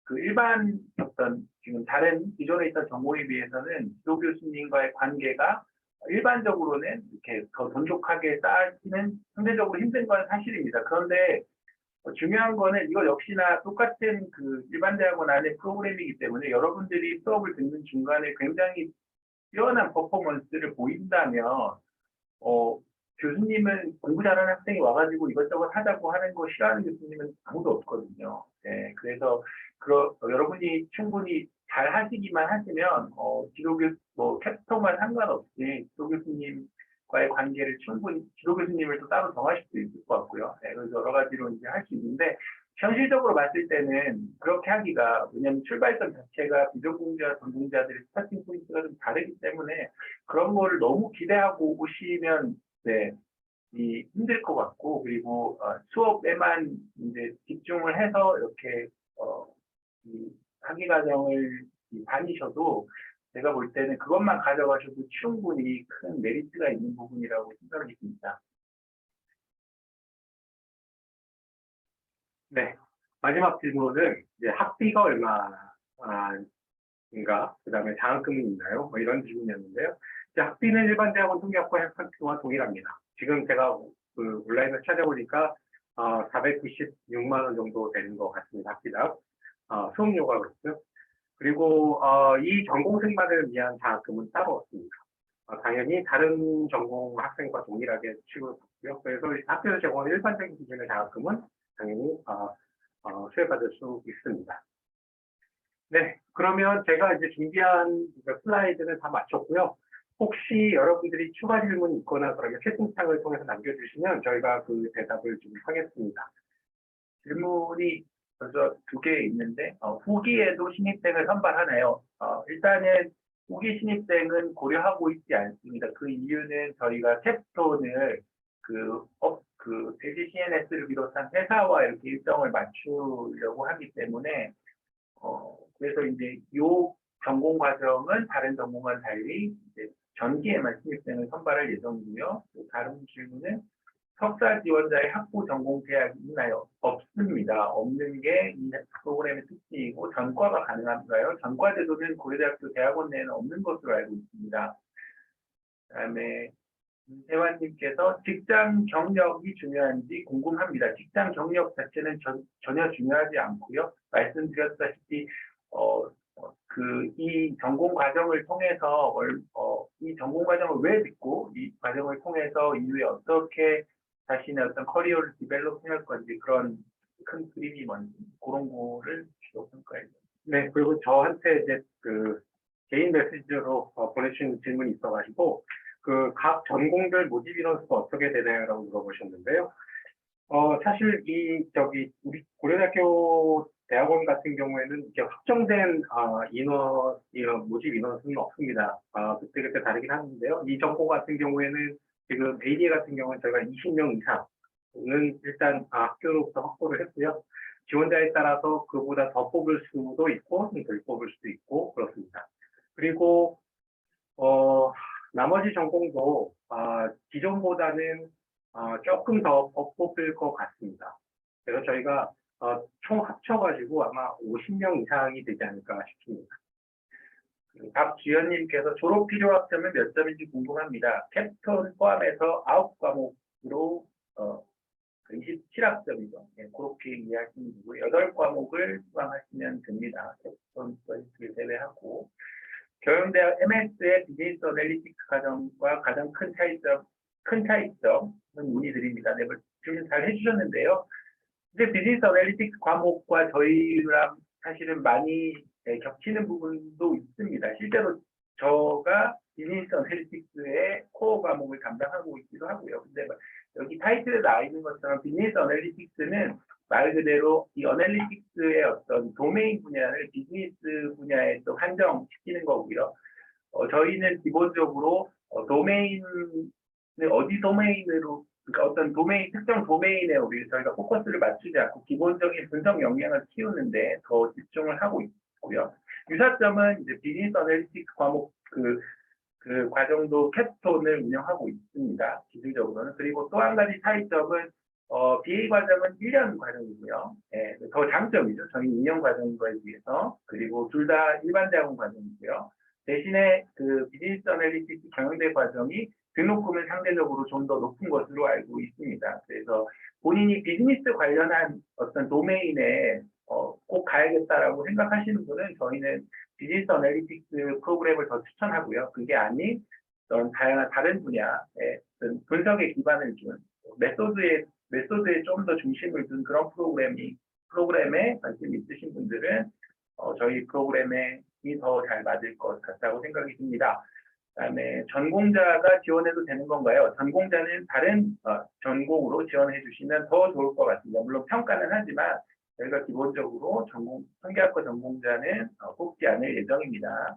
그 일반 어떤 지금 다른 기존에 있던 전공에 비해서는 지도 교수님과의 관계가 일반적으로는 이렇게 더 돈독하게 쌓이는 상대적으로 힘든 건 사실입니다. 그런데 중요한 거는 이거 역시나 똑같은 그 일반 대학원 안의 프로그램이기 때문에 여러분들이 수업을 듣는 중간에 굉장히 뛰어난 퍼포먼스를 보인다면 교수님은 공부 잘하는 학생이 와가지고 이것저것 하자고 하는 거 싫어하는 교수님은 아무도 없거든요. 네, 그래서 여러분이 충분히 잘 하시기만 하시면 뭐 캡스톤만 상관없이 지도 교수님과의 관계를 충분히 지도 교수님을 또 따로 정하실 수 있을 것 같고요. 네, 그래서 여러 가지로 이제 할 수 있는데 현실적으로 봤을 때는 그렇게 하기가, 왜냐하면 출발점 자체가 비전공자, 전공자들의 스타팅 포인트가 좀 다르기 때문에 그런 거를 너무 기대하고 오시면 힘들 것 같고, 그리고 수업에만 이제 집중을 해서 이렇게 이 학위 과정을 다니셔도 제가 볼 때는 그것만 가져가셔도 충분히 큰 메리트가 있는 부분이라고 생각이 듭니다. 네, 마지막 질문은 이제 학비가 얼마인가, 그다음에 장학금이 있나요? 뭐 이런 질문이었는데요. 이제 학비는 일반 대학원 통계학과 학비와 동일합니다. 지금 제가 그 온라인을 찾아보니까 496만 원 정도 되는 것 같습니다. 학비당. 수업료가 그렇죠. 그리고 이 전공생만을 위한 장학금은 따로 없습니다. 당연히 다른 전공 학생과 동일하게 취급받고요. 그래서 학교에서 제공하는 일반적인 기준의 장학금은 당연히 수혜받을 수 있습니다. 네, 그러면 제가 이제 준비한 슬라이드는 다 마쳤고요. 혹시 여러분들이 추가 질문이 있거나 그러면 채팅창을 통해서 남겨주시면 저희가 그 대답을 좀 하겠습니다. 질문이 벌써 2개 있는데 후기에도 신입생을 선발하나요? 일단은 후기 신입생은 고려하고 있지 않습니다. 그 이유는 저희가 캡스톤을 LG CNS를 비롯한 회사와 이렇게 일정을 맞추려고 하기 때문에 그래서 이제 이 전공 과정은 다른 전공과는 달리 이제 전기에만 신입생을 선발할 예정이고요. 또 다른 질문은 석사 지원자의 학부 전공 제약이 있나요? 없습니다. 없는 게 이 프로그램의 특징이고, 전과가 가능한가요? 전과 제도는 고려대학교 대학원 내에는 없는 것으로 알고 있습니다. 그다음에 세환님께서 직장 경력이 중요한지 궁금합니다. 직장 경력 자체는 전혀 중요하지 않고요. 말씀드렸다시피 이 전공 과정을 통해서 이 전공 과정을 왜 듣고 이 과정을 통해서 이후에 어떻게 자신의 어떤 커리어를 디벨롭할 건지, 그런 큰 그림이 뭔지 그런 거를 주로 평가해요. 네, 그리고 저한테 이제 그 개인 메시지로 보내주신 질문이 있어가지고 그 각 전공들 모집 인원수가 어떻게 되나요라고 물어보셨는데요. 사실 우리 고려대학교 대학원 같은 경우에는 이렇게 확정된 이런 모집 인원수는 없습니다. 그때 다르긴 하는데요. 이 전공 같은 경우에는 지금 ADA 같은 경우는 저희가 20명 이상은 일단 학교로부터 확보를 했고요. 지원자에 따라서 그보다 더 뽑을 수도 있고 좀 덜 뽑을 수도 있고 그렇습니다. 그리고 나머지 전공도 기존보다는 조금 더 뽑힐 것 같습니다. 그래서 저희가 총 합쳐가지고 아마 50명 이상이 되지 않을까 싶습니다. 박주연님께서 졸업 필요 학점은 몇 점인지 궁금합니다. 캡스톤 포함해서 9과목으로 27학점이죠. 네, 그렇게 이해하시면 되고요. 8과목을 수강하시면 됩니다. 캡스톤 프로젝트를 제외하고 경영대학 MS의 비즈니스 어널리틱스 과정과 가장 큰 차이점은 문의드립니다. 네, 질문 잘 해주셨는데요. 이제 비즈니스 어널리틱스 과목과 저희랑 사실은 많이 겹치는 부분도 있습니다. 실제로 저가 비즈니스 어널리틱스의 코어 과목을 담당하고 있기도 하고요. 근데 여기 타이틀에 나와 있는 것처럼 비즈니스 어널리틱스는 말 그대로 이 어널리틱스의 어떤 도메인 분야를 비즈니스 분야에 또 한정시키는 거고요. 저희는 기본적으로 도메인을 어디 도메인으로 그러니까 어떤 도메인 특정 도메인에 우리 저희가 포커스를 맞추지 않고 기본적인 분석 역량을 키우는데 더 집중을 하고 있고요. 유사점은 이제 비즈니스 어널리틱스 과목 그 과정도 캡스톤을 운영하고 있습니다. 기술적으로는. 그리고 또 한 가지 차이점은 BA 과정은 1년 과정이고요. 네, 더 장점이죠. 저희 2년 과정인 거에 비해서. 그리고 둘 다 일반 대학원 과정이고요. 대신에 그 비즈니스 어널리틱스 경영대 과정이 등록금은 상대적으로 좀 더 높은 것으로 알고 있습니다. 그래서 본인이 비즈니스 관련한 어떤 도메인에 꼭 가야겠다라고 생각하시는 분은 저희는 비즈니스 어널리틱스 프로그램을 더 추천하고요. 그게 아닌 어떤 다양한 다른 분야의 분석에 기반을 둔 메소드에 좀 더 중심을 둔 그런 프로그램에 관심이 있으신 분들은 저희 프로그램에 더 잘 맞을 것 같다고 생각이 듭니다. 그다음에 전공자가 지원해도 되는 건가요? 전공자는 다른 전공으로 지원해 주시면 더 좋을 것 같습니다. 물론 평가는 하지만 저희가 기본적으로 통계학과 전공자는 뽑지 않을 예정입니다.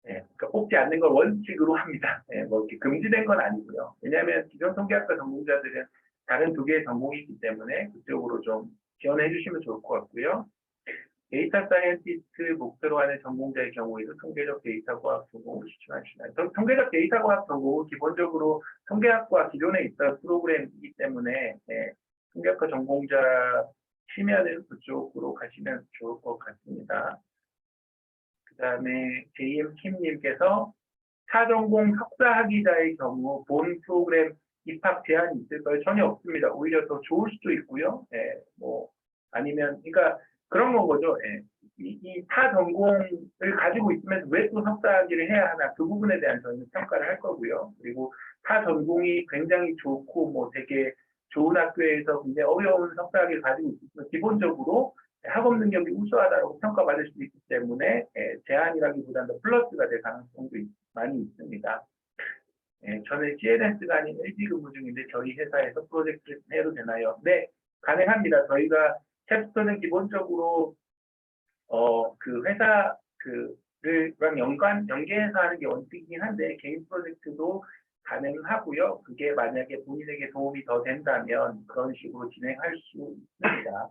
네, 그러니까 뽑지 않는 걸 원칙으로 합니다. 네, 뭐 이렇게 금지된 건 아니고요. 왜냐하면 기존 통계학과 전공자들은 다른 두 개의 전공이 있기 때문에 그쪽으로 좀 지원해 주시면 좋을 것 같고요. 데이터 사이언티스트 목표로 하는 전공자의 경우에도 통계적 데이터 과학 전공을 추천하시나요? 통계적 데이터 과학 전공은 기본적으로 통계학과 기존에 있던 프로그램이기 때문에 통계학과 전공자 치면은 그쪽으로 가시면 좋을 것 같습니다. 그 다음에 JM킴님께서 타전공 석사학위자의 경우 본 프로그램 입학 제한이 있을까요? 전혀 없습니다. 오히려 더 좋을 수도 있고요. 뭐 아니면 그러니까 그런 건 거죠. 이 타전공을 가지고 있으면 왜 또 석사학위를 해야 하나 그 부분에 대한 저희는 평가를 할 거고요. 그리고 타전공이 굉장히 좋고 뭐 되게 좋은 학교에서 굉장히 어려운 석사학위를 가지고 있으면 기본적으로 학업 능력이 우수하다고 평가받을 수 있기 때문에 제한이라기보다는 더 플러스가 될 가능성도 많이 있습니다. 저는 CNS가 아닌 LG 근무 중인데 저희 회사에서 프로젝트를 해도 되나요? 네, 가능합니다. 저희가 캡스톤은 기본적으로 그 회사 그랑 연계해서 하는 게 원칙이긴 한데 개인 프로젝트도 가능하고요. 그게 만약에 본인에게 도움이 더 된다면 그런 식으로 진행할 수 있습니다.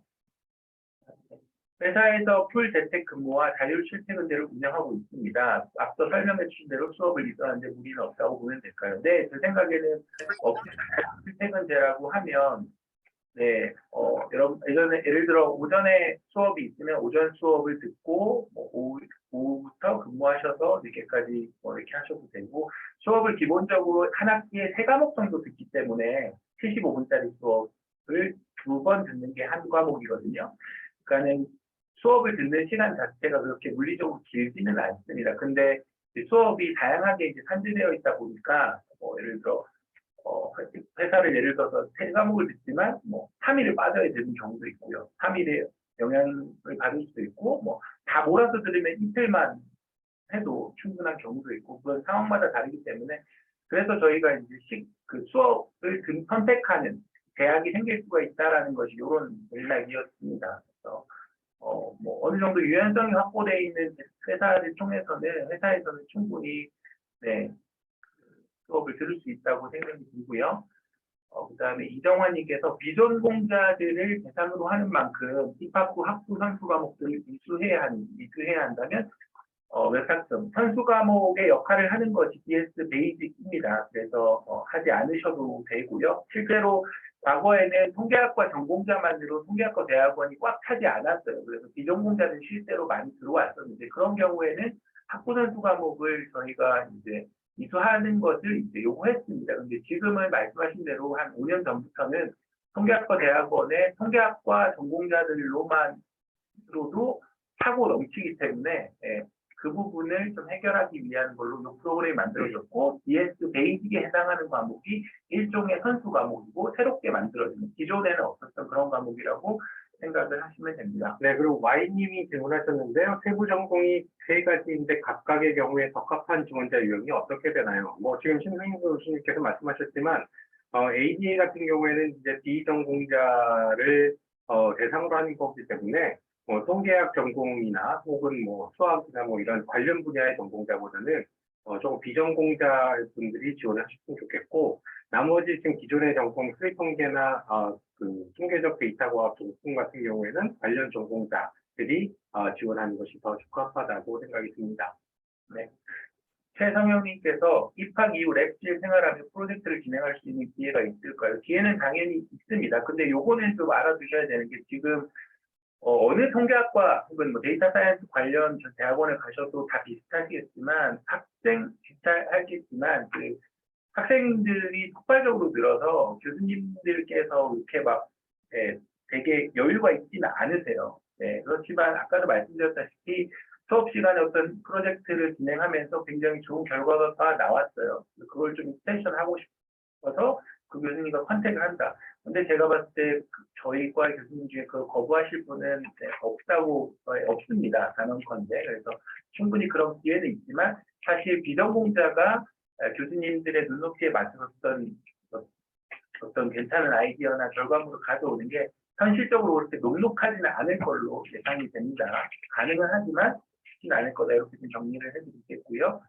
회사에서 풀 재택 근무와 자율 출퇴근제를 운영하고 있습니다. 앞서 설명해 주신 대로 수업을 이수하는데 무리는 없다고 보면 될까요? 네, 제 생각에는 출퇴근제라고 하면 여러분 예를 들어 오전에 수업이 있으면 오전 수업을 듣고 뭐 오후부터 근무하셔서 늦게까지 뭐 이렇게 하셔도 되고 수업을 기본적으로 한 학기에 3과목 정도 듣기 때문에 75분짜리 수업을 2번 듣는 게 한 과목이거든요. 그러니까는 수업을 듣는 시간 자체가 그렇게 물리적으로 길지는 않습니다. 근데 수업이 다양하게 이제 산재되어 있다 보니까 예를 들어 회사를 예를 들어서 3과목을 듣지만 뭐 3일을 빠져야 되는 경우도 있고요. 3일에 영향을 받을 수도 있고 뭐 다 몰아서 들으면 이틀만 해도 충분한 경우도 있고 그런 상황마다 다르기 때문에 그래서 저희가 이제 그 수업을 선택하는 대학이 생길 수가 있다라는 것이 이런 맥락이었습니다. 그래서 뭐 어느 정도 유연성이 확보되어 있는 회사를 통해서는 회사에서는 충분히 네, 수업을 들을 수 있다고 생각이 들고요. 그다음에 이정환님께서 비전공자들을 대상으로 하는 만큼 입학 후 학부 선수 과목들을 이수해야 한다면 웹학점 선수 과목의 역할을 하는 것이 DS 베이직입니다. 그래서 하지 않으셔도 되고요. 실제로 과거에는 통계학과 전공자만으로 통계학과 대학원이 꽉 차지 않았어요. 그래서 비전공자는 실제로 많이 들어왔었는데 그런 경우에는 학부 선수 과목을 저희가 이제 이수하는 것을 이제 요구했습니다. 근데 지금은 말씀하신 대로 한 5년 전부터는 통계학과 대학원의 통계학과 전공자들로만으로도 차고 넘치기 때문에 그 부분을 좀 해결하기 위한 걸로 이 프로그램이 만들어졌고 DS 베이직에 해당하는 과목이 일종의 선수 과목이고 새롭게 만들어지는 기존에는 없었던 그런 과목이라고 생각을 하시면 됩니다. 네, 그리고 Y님이 질문하셨는데요. 세부 전공이 세 가지인데 각각의 경우에 적합한 지원자 유형이 어떻게 되나요? 뭐 지금 신승희 교수님께서 말씀하셨지만 ADA 같은 경우에는 이제 비전공자를 대상으로 하는 거기 때문에 통계학 전공이나 혹은 뭐 수학이나 뭐 이런 관련 분야의 전공자보다는 조금 비전공자 분들이 지원하셨으면 좋겠고 나머지 지금 기존의 전공 수의통계나 그 통계적 데이터과학 전공 같은 경우에는 관련 전공자들이 지원하는 것이 더 적합하다고 생각이 듭니다. 네. 최성형님께서 입학 이후 랩실 생활하며 프로젝트를 진행할 수 있는 기회가 있을까요? 기회는 당연히 있습니다. 근데 요거는 좀 알아두셔야 되는 게 지금 어느 통계학과 혹은 뭐 데이터 사이언스 관련 대학원에 가셔도 다 비슷하시겠지만 비슷하겠지만 그 학생들이 폭발적으로 늘어서 교수님들께서 이렇게 막 되게 여유가 있지는 않으세요. 네, 그렇지만 아까도 말씀드렸다시피 수업 시간에 어떤 프로젝트를 진행하면서 굉장히 좋은 결과가 나왔어요. 그걸 좀 익스텐션하고 싶어서 그 교수님과 컨택을 한다. 근데 제가 봤을 때 저희 과 교수님 중에 그걸 거부하실 분은 없습니다. 단언컨대. 그래서 충분히 그런 기회는 있지만 사실 비전공자가 교수님들의 눈높이에 맞춰서 어떤 괜찮은 아이디어나 결과물을 가져오는 게 현실적으로 그렇게 녹록하지는 않을 걸로 예상이 됩니다. 가능은 하지만 쉽지는 않을 거다. 이렇게 좀 정리를 해드리겠고요.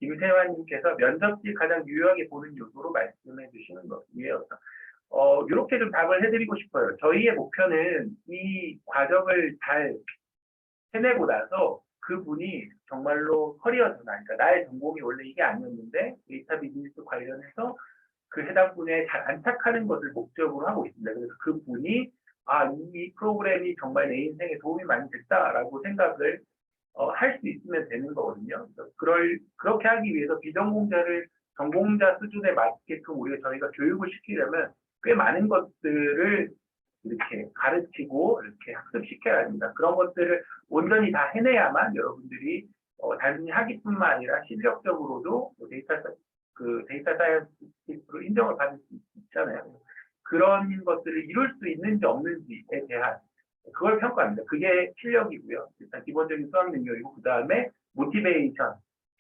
김세환님께서 면접지 가장 유효하게 보는 요소로 말씀해 주시는 것이에요. 이렇게 좀 답을 해드리고 싶어요. 저희의 목표는 이 과정을 잘 해내고 나서 그분이 정말로 커리어 전환, 그러니까 나의 전공이 원래 이게 아니었는데 데이터 비즈니스 관련해서 그 해당 분야에 잘 안착하는 것을 목적으로 하고 있습니다. 그래서 그분이 이 프로그램이 정말 내 인생에 도움이 많이 됐다라고 생각을 할 수 있으면 되는 거거든요. 그렇게 하기 위해서 비전공자를 전공자 수준에 맞게끔 저희가 교육을 시키려면 꽤 많은 것들을 이렇게 가르치고 이렇게 학습시켜야 합니다. 그런 것들을 온전히 다 해내야만 여러분들이 단순히 하기뿐만 아니라 실력적으로도 데이터 사이언티스트로 인정을 받을 수 있잖아요. 그런 것들을 이룰 수 있는지 없는지에 대한 그걸 평가합니다. 그게 실력이고요. 일단 기본적인 수학 능력이고 그 다음에 모티베이션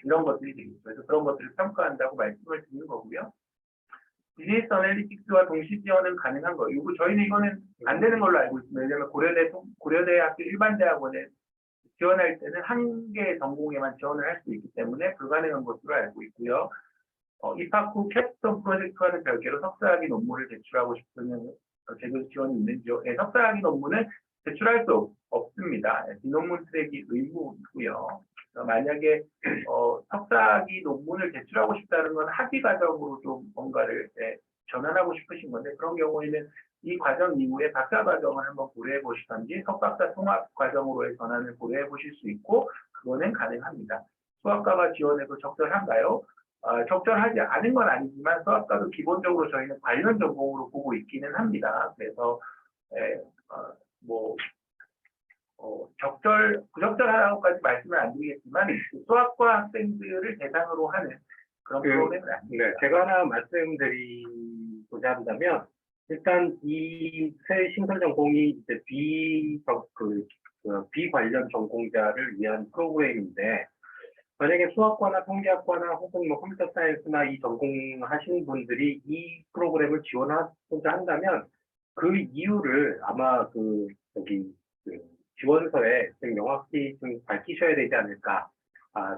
이런 것들이 되겠죠. 그래서 그런 것들을 평가한다고 말씀을 드리는 거고요. 비즈니스 어널리틱스와 동시 지원은 가능한 거. 저희는 이거는 안 되는 걸로 알고 있습니다. 왜냐하면 고려대학교 일반대학원에 지원할 때는 한 개의 전공에만 지원을 할 수 있기 때문에 불가능한 것으로 알고 있고요. 입학 후 캡스톤 프로젝트와는 별개로 석사학위 논문을 제출하고 싶으면 제도 지원이 있는지요? 네, 석사학위 논문은 제출할 수 없습니다. 비논문 트랙이 의무이고요. 만약에 석사학위 논문을 제출하고 싶다는 건 학위 과정으로 좀 뭔가를 전환하고 싶으신 건데 그런 경우에는 이 과정 이후에 박사 과정을 한번 고려해 보시던지 석박사 통합 과정으로의 전환을 고려해 보실 수 있고 그거는 가능합니다. 수학과가 지원해도 적절한가요? 적절하지 않은 건 아니지만 수학과도 기본적으로 저희는 관련 전공으로 보고 있기는 합니다. 그래서 부적절하다고까지 말씀을 안 드리겠지만 수학과 학생들을 대상으로 하는 그런 프로그램은 아닙니다. 네, 제가 하나 말씀드리고자 한다면 일단 이 새 신설 전공이 이제 비관련 전공자를 위한 프로그램인데 만약에 수학과나 통계학과나 혹은 뭐 컴퓨터 사이언스나 이 전공하시는 분들이 이 프로그램을 지원하고자 한다면 그 이유를 아마 그 지원서에 좀 명확히 좀 밝히셔야 되지 않을까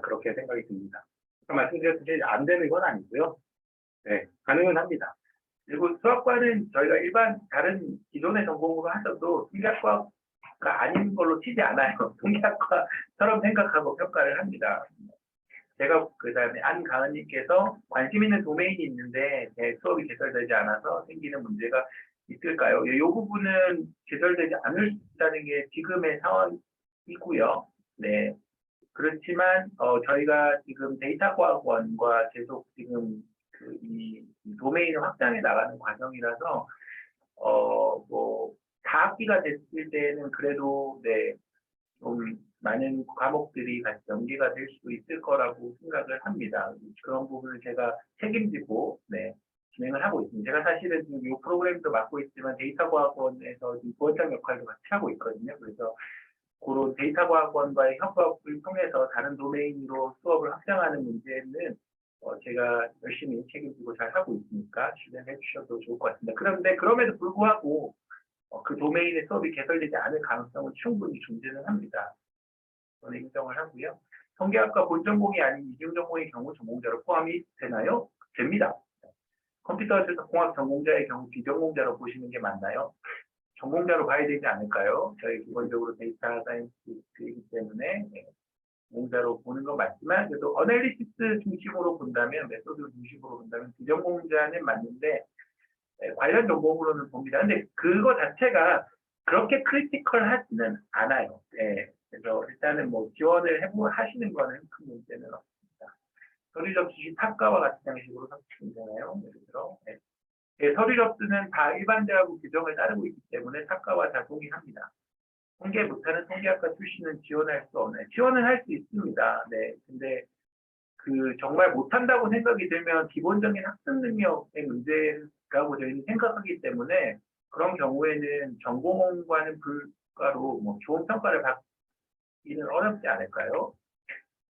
그렇게 생각이 듭니다. 아까 말씀드렸듯이 안 되는 건 아니고요. 네, 가능은 합니다. 그리고 수학과는 저희가 일반 다른 기존의 전공으로 하셔도 통계학과가 아닌 걸로 치지 않아요. 통계학과처럼 생각하고 평가를 합니다. 제가 그다음에 안가은님께서 관심 있는 도메인이 있는데 제 수업이 개설되지 않아서 생기는 문제가 있을까요? 이 부분은 개설되지 않을 수 있다는 게 지금의 상황이고요. 네. 그렇지만 저희가 지금 데이터과학원과 계속 지금 이 도메인을 확장해 나가는 과정이라서 뭐 4학기가 됐을 때는 그래도 네, 좀 많은 과목들이 같이 연계가 될 수도 있을 거라고 생각을 합니다. 그런 부분을 제가 책임지고 네, 진행을 하고 있습니다. 제가 사실은 지금 이 프로그램도 맡고 있지만 데이터과학원에서 부원장 역할도 같이 하고 있거든요. 그래서 그런 데이터과학원과의 협업을 통해서 다른 도메인으로 수업을 확장하는 문제는 제가 열심히 책임지고 잘 하고 있으니까 진행해 주셔도 좋을 것 같습니다. 그런데 그럼에도 불구하고 그 도메인의 수업이 개설되지 않을 가능성은 충분히 존재는 합니다. 저는 인정을 하고요. 통계학과 본전공이 아닌 이중전공의 경우 전공자로 포함이 되나요? 됩니다. 컴퓨터 공학 전공자의 경우 비전공자로 보시는 게 맞나요? 전공자로 봐야 되지 않을까요? 저희 기본적으로 데이터 사이언스이기 때문에 전공자로 보는 건 맞지만 그래도 어널리시스 중심으로 본다면 메소드 중심으로 본다면 비전공자는 맞는데 관련 전공으로는 봅니다. 근데 그거 자체가 그렇게 크리티컬하지는 않아요. 그래서 일단은 뭐 지원을 하시는 거는 큰 문제는 없습니다. 서류 접수 학과와 같은 양식으로 선택되잖아요. 예를 들어 서류 접수는 다 일반 대학교 규정을 따르고 있기 때문에 학과와 다 동일합니다. 통계 못하는 통계학과 출신은 지원할 수 없나요? 지원은 할 수 있습니다. 네, 근데 정말 못한다고 생각이 들면 기본적인 학습 능력의 문제라고 저희는 생각하기 때문에 그런 경우에는 전공과는 불가로 뭐 좋은 평가를 받기는 어렵지 않을까요?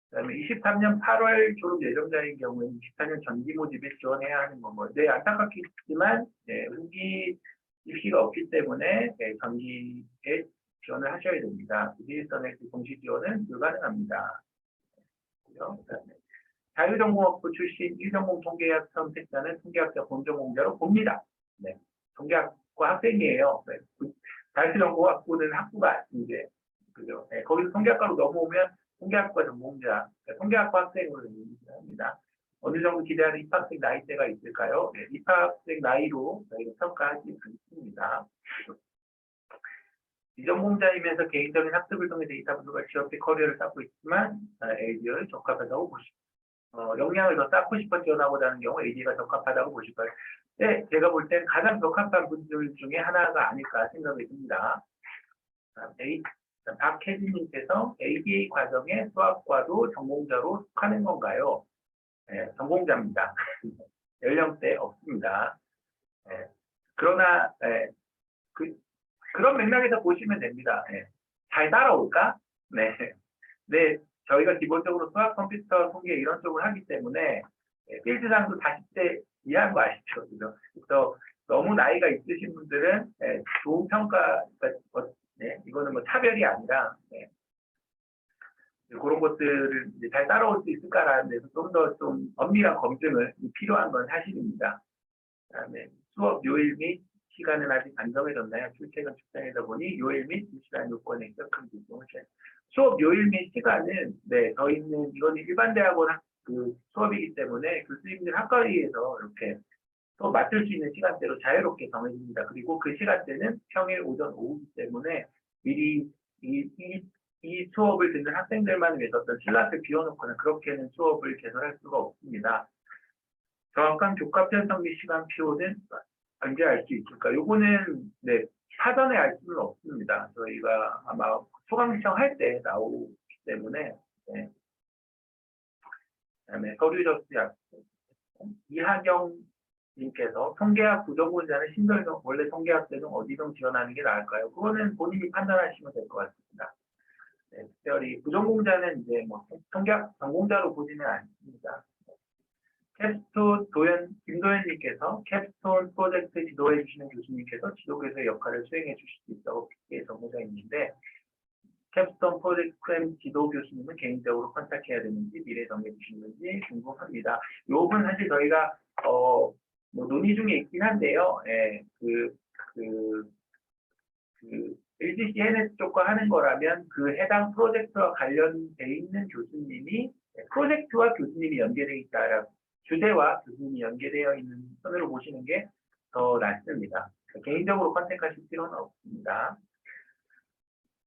그다음에 23년 8월 졸업 예정자인 경우에는 24년 전기 모집에 지원해야 하는 건가요? 네, 안타깝겠지만 후기 입시가 없기 때문에 전기에 지원을 하셔야 됩니다. 비일선의 공시 지원은 불가능합니다. 그다음에 자유전공학부 출신 1전공 통계학 선택자는 통계학자 본전공자로 봅니다. 네, 통계학과 학생이에요. 네. 자유전공학부는 학부가 이제 그죠? 네, 거기서 통계학과로 넘어오면 통계학과 전공자, 통계학과 학생으로 됩니다. 어느 정도 기대하는 입학생 나이대가 있을까요? 네, 입학생 나이로 저희가 평가하지 않습니다. 비전공자이면서 개인적인 학습을 통해 데이터 분석과 취업의 커리어를 쌓고 있지만 AD를 적합하다고 보십니다. 역량을 더 쌓고 싶어 지원하고자 하는 경우 AD가 적합하다고 보실까요? 네, 제가 볼 땐 가장 적합한 분들 중에 하나가 아닐까 생각이 듭니다. 박혜진님께서 ABA 과정에 수학과도 전공자로 속하는 건가요? 네, 전공자입니다. 연령대 없습니다. 네, 그러나 그런 맥락에서 보시면 됩니다. 네, 잘 따라올까? 네, 저희가 기본적으로 수학, 컴퓨터, 통계 이런 쪽을 하기 때문에 필드상도 40대 이하인 거 아시죠? 그래서 너무 나이가 있으신 분들은 좋은 평가, 이거는 뭐 차별이 아니라 그런 것들을 이제 잘 따라올 수 있을까라는 데서 좀 더 좀 엄밀한 검증을 필요한 건 사실입니다. 그다음에 수업 요일 및 시간은 아직 안 정해졌나요? 출퇴근 출장이다 보니 요일 및 시간 요건에 있어 큰 비중을 수업 요일 및 시간은 저희는 이건 일반 대학원 수업이기 때문에 교수님들 학과위에서 이렇게 또 맡을 수 있는 시간대로 자유롭게 정해집니다. 그리고 그 시간대는 평일 오전 오후이기 때문에 미리 이 수업을 듣는 학생들만 위해서 어떤 슬롯을 비워놓거나 그렇게는 수업을 개설할 수가 없습니다. 정확한 교과 편성 및 시간표는 언제 알 수 있을까? 요거는 사전에 알 수는 없습니다. 저희가 아마 소강 신청할 때 나오기 때문에 그다음에 서류 접수 약속 이하경님께서 통계학 부전공자는 신설경 원래 통계학 때는 어디든 지원하는 게 나을까요? 그거는 본인이 판단하시면 될 것 같습니다. 네, 특별히 부전공자는 이제 뭐 통계학 전공자로 보지는 않습니다. 캡스톤 김도현님께서 캡스톤 프로젝트 지도해 주시는 교수님께서 지도교수의 역할을 수행해 주실 수 있다고 PTA 전문가인데 캡스톤 프로젝트 프레임 지도 교수님은 개인적으로 컨택해야 되는지 미래 정해 주시는지 궁금합니다. 이 부분 사실 저희가 뭐 논의 중에 있긴 한데요. 예, LGC NS 쪽과 하는 거라면 그 해당 프로젝트와 관련돼 있는 교수님이 프로젝트와 교수님이 연계되어 있다. 주제와 교수님이 연계되어 있는 선으로 보시는 게 더 낫습니다. 개인적으로 컨택하실 필요는 없습니다.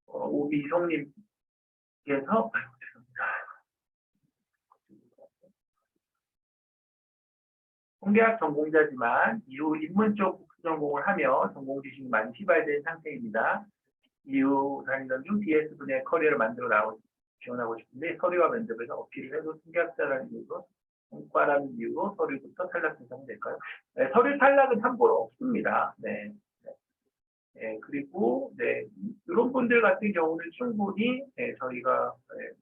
오미성님께서 통계학 전공자지만 이후 인문 쪽 전공을 하며 전공 지식이 많이 시발된 상태입니다. 이후 다니던 중 DS 분야의 커리어를 만들어 나오고 지원하고 싶은데 서류와 면접에서 어필을 해도 통계학자라는 이유로 성과라는 이유로 서류부터 탈락 대상이 될까요? 네, 서류 탈락은 참고로 없습니다. 네. 그리고 이런 분들 같은 경우는 충분히 저희가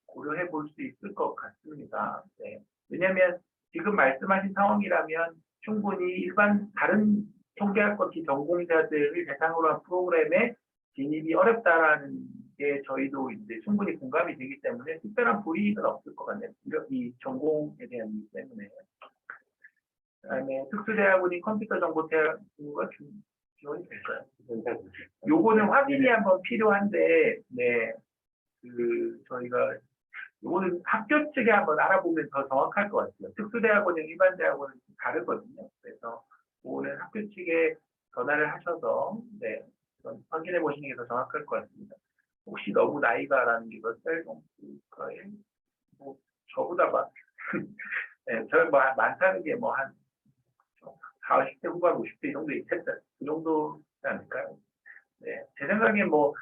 고려해 볼 수 있을 것 같습니다. 왜냐하면 지금 말씀하신 상황이라면 충분히 일반 다른 통계학과 전공자들을 대상으로 한 프로그램에 진입이 어렵다라는 게 저희도 이제 충분히 공감이 되기 때문에 특별한 불이익은 없을 것 같네요. 이 전공에 대한 이유 때문에. 그다음에 특수대학원이 컴퓨터 정보대학과 지원이 될까요? 요거는 확인이 한번 필요한데, 저희가 요거는 학교 측에 한번 알아보면 더 정확할 것 같아요. 특수대학원이랑 일반 대학원은 다르거든요. 그래서 요거는 학교 측에 전화를 하셔서 확인해 보시는 게 더 정확할 것 같습니다. 혹시 너무 나이가라는 게 몇 살 정도일까요? 뭐 저보다 저는 뭐 많다는 게 뭐 한 40대 후반 50대 이 정도 있겠다. 그 정도지 않을까요? 제 생각엔 뭐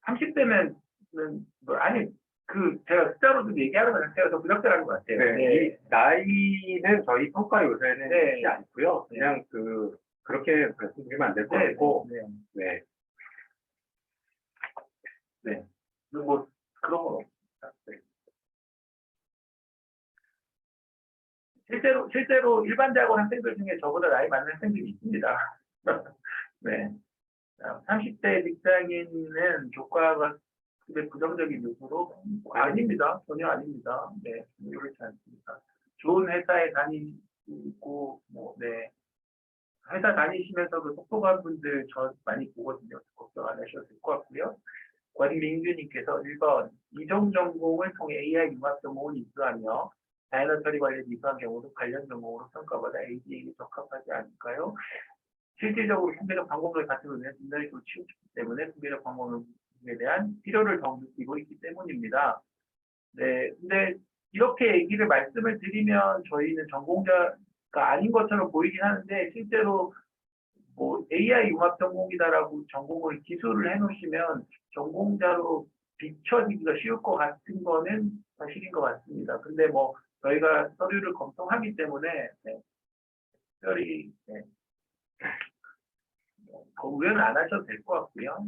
30대면 제가 숫자로도 얘기하는 것 자체가 더 부적절한 것 같아요. 이 나이는 저희 평가 요새는 하지 않고요. 그냥 그렇게 말씀드리면 안 될 것 같고, 뭐 그런 건 없습니다. 실제로 일반 대학원 학생들 중에 저보다 나이 많은 학생들이 있습니다. 30대 직장인은 교과가 부정적인 요소로 아닙니다. 전혀 아닙니다. 그렇지 않습니다. 좋은 회사에 다니고 회사 다니시면서 그 속도감 분들 저 많이 보거든요. 걱정 안 하셔도 될 것 같고요. 권민규님께서 1번 이종 전공을 통해 AI 융합 전공을 이수하며 다양한 처리 관련 이수한 경우도 관련 전공으로 평가받아 AD에게 적합하지 않을까요? 실질적으로 통계적 방법을 갖추기 위해 진단식으로 치우쳤기 때문에 통계적 방법에 대한 필요를 더 느끼고 있기 때문입니다. 근데 이렇게 얘기를 말씀을 드리면 저희는 전공자가 아닌 것처럼 보이긴 하는데 실제로 뭐 AI 융합 전공이다라고 전공을 기술을 해놓으시면 전공자로 비춰지기가 쉬울 것 같은 거는 사실인 것 같습니다. 근데 뭐 저희가 서류를 검토하기 때문에 특별히 우려는 안 하셔도 될 것 같고요.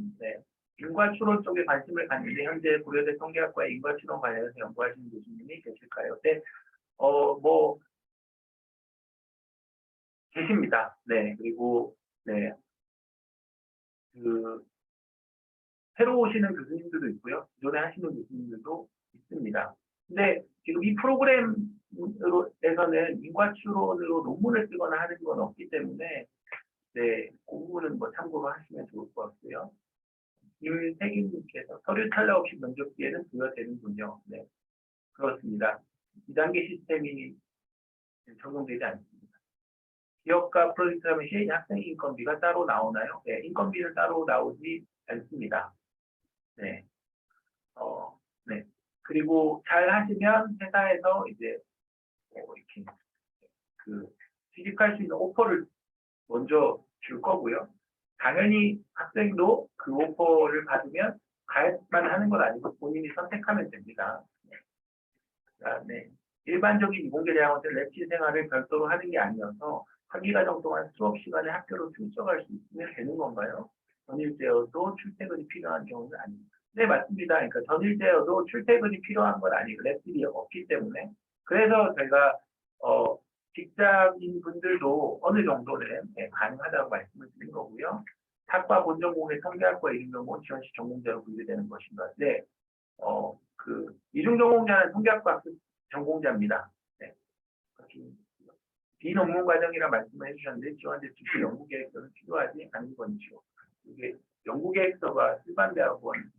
인과추론 쪽에 관심을 갖는데 현재 고려대 통계학과의 인과추론 관련해서 연구하시는 교수님이 계실까요? 뭐 계십니다. 그리고 새로 오시는 교수님들도 있고요. 기존에 하시는 교수님들도 있습니다. 근데 지금 이 프로그램에서는 인과추론으로 논문을 쓰거나 하는 건 없기 때문에 그 부분은 뭐 참고로 하시면 좋을 것 같고요. 김태균님께서 서류 탈락 없이 면접 기회는 부여되는군요. 그렇습니다. 2단계 시스템이 적용되지 않습니다. 기업과 프로젝트라면 시행 학생 인건비가 따로 나오나요? 인건비는 따로 나오지 않습니다. 그리고 잘 하시면 회사에서 이제 이렇게 취직할 수 있는 오퍼를 먼저 줄 거고요. 당연히 학생도 그 오퍼를 받으면 가입만 하는 건 아니고 본인이 선택하면 됩니다. 그다음에 일반적인 이공계 대학원들 랩실 생활을 별도로 하는 게 아니어서 학기과정 동안 수업 시간에 학교로 출석할 수 있으면 되는 건가요? 전일제여도 출퇴근이 필요한 경우는 아닙니다. 네, 맞습니다. 그러니까 전일제여도 출퇴근이 필요한 건 아니고 랩들이 없기 때문에 그래서 제가 직장인 분들도 어느 정도는 가능하다고 말씀을 드린 거고요. 학과 본전공의 통계학과 이중전공은 지원시 전공자로 분류되는 것인가. 네, 이중전공자는 통계학과 전공자입니다. 네. 비논문 과정이라 말씀을 해주셨는데 지원제 특히 연구계획서는 필요하지 않은 건지요. 이게 연구계획서가 일반대학원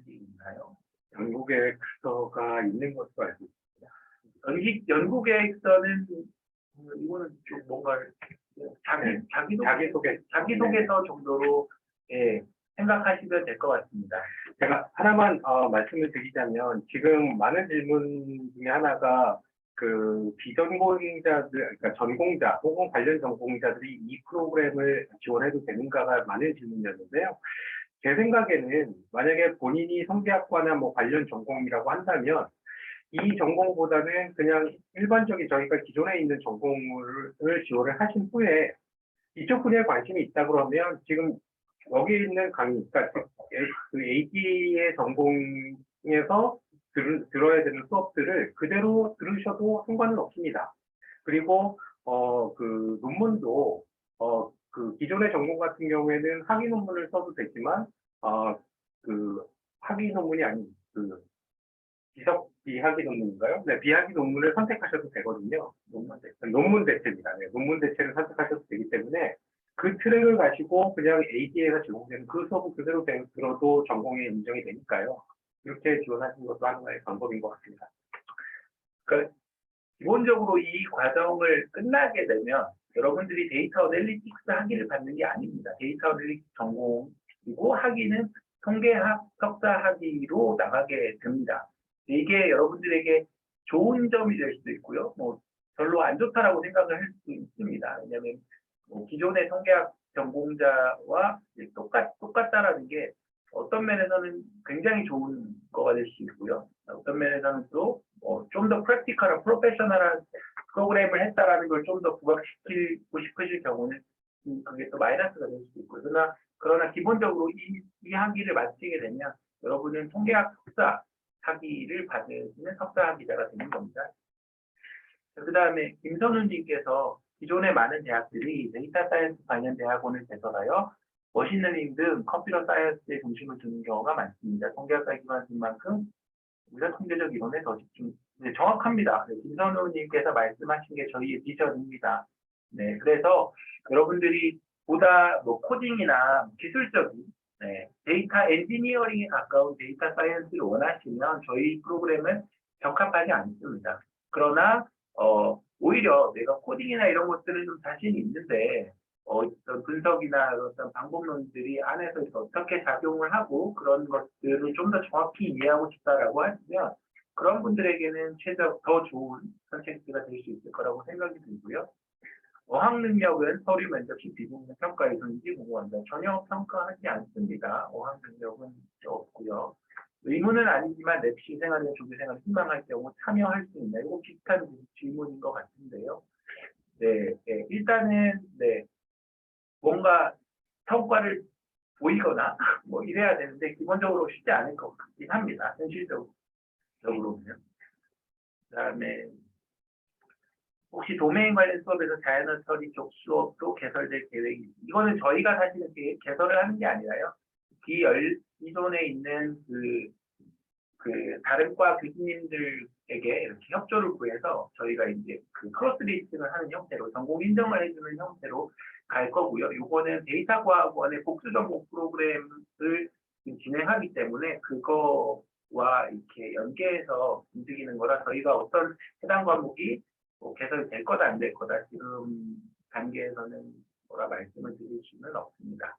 있나요? 연구계획서가 있는 것으로 알고 있습니다. 연구계획서는 이거는 좀 뭔가 자기소개서 정도로 생각하시면 될 것 같습니다. 제가 하나만 말씀을 드리자면 지금 많은 질문 중에 하나가 그 비전공자들, 그러니까 전공자 혹은 관련 전공자들이 이 프로그램을 지원해도 되는가가 많은 질문이었는데요. 제 생각에는 만약에 본인이 성대학과나 뭐 관련 전공이라고 한다면 이 전공보다는 그냥 일반적인 저희가 기존에 있는 전공을 지원을 하신 후에 이쪽 분야에 관심이 있다 그러면 지금 여기 있는 강의, 그러니까 그 AD의 전공에서 들어야 되는 수업들을 그대로 들으셔도 상관은 없습니다. 그리고 그 논문도 그 기존의 전공 같은 경우에는 학위 논문을 써도 되지만 그 학위 논문이 아닌 그 비학위 논문인가요? 네, 비학위 논문을 선택하셔도 되거든요. 논문 대체입니다. 네, 논문 대체를 선택하셔도 되기 때문에 그 트랙을 가시고 그냥 AD에서 제공되는 그 수업을 그대로 들어도 전공에 인정이 되니까요. 이렇게 지원하시는 것도 하나의 방법인 것 같습니다. 그러니까 기본적으로 이 과정을 끝나게 되면 여러분들이 데이터 어널리틱스 학위를 받는 게 아닙니다. 데이터 어널리틱스 전공이고 학위는 통계학 석사 학위로 나가게 됩니다. 이게 여러분들에게 좋은 점이 될 수도 있고요. 뭐 별로 안 좋다라고 생각을 할 수도 있습니다. 왜냐하면 기존의 통계학 전공자와 똑같다라는 게 어떤 면에서는 굉장히 좋은 거가 될 수 있고요. 어떤 면에서는 또 좀 더 프랙티컬한 프로페셔널한 프로그램을 했다라는 걸 좀 더 부각시키고 싶으실 경우는 그게 또 마이너스가 될 수도 있고요. 그러나 기본적으로 이 학위를 마치게 되면 여러분은 통계학 석사 학위를 받으시는 석사 학위자가 되는 겁니다. 그 다음에 김선우님께서 기존의 많은 대학들이 데이터 사이언스 관련 대학원을 개설하여 머신러닝 등 컴퓨터 사이언스에 중심을 두는 경우가 많습니다. 통계학과 기반인 만큼 우리가 통계적 이론에 더 집중. 네, 정확합니다. 네, 김선우님께서 말씀하신 게 저희의 비전입니다. 네, 그래서 여러분들이 보다 뭐 코딩이나 기술적인 데이터 엔지니어링에 가까운 데이터 사이언스를 원하시면 저희 프로그램은 적합하지 않습니다. 그러나 오히려 내가 코딩이나 이런 것들은 좀 자신이 있는데 어떤 분석이나 어떤 방법론들이 안에서 어떻게 작용을 하고 그런 것들을 좀 더 정확히 이해하고 싶다라고 하시면 그런 분들에게는 더 좋은 선택지가 될 수 있을 거라고 생각이 들고요. 어학 능력은 서류 면접 시 비공개 평가에서인지 궁금합니다. 전혀 평가하지 않습니다. 어학 능력은 없고요. 의무는 아니지만 랩시 생활이나 조교 생활을 희망할 경우 참여할 수 있나요? 이거 비슷한 질문인 것 같은데요. 네, 일단은 뭔가 성과를 보이거나 뭐 이래야 되는데 기본적으로 쉽지 않을 것 같긴 합니다. 현실적으로는. 그다음에 혹시 도메인 관련 수업에서 자연어 처리 쪽 수업도 개설될 계획이 이거는 저희가 사실은 개설을 하는 게 아니라요. 기존에 있는 그 다른 과 교수님들에게 이렇게 협조를 구해서 저희가 이제 그 크로스 리스팅을 하는 형태로 전공 인정을 해주는 형태로 갈 거고요. 요거는 데이터 과학원의 복수 전공 프로그램을 진행하기 때문에 그거와 이렇게 연계해서 움직이는 거라 저희가 어떤 해당 과목이 개설될 거다 안 될 거다 지금 단계에서는 뭐라 말씀을 드릴 수는 없습니다.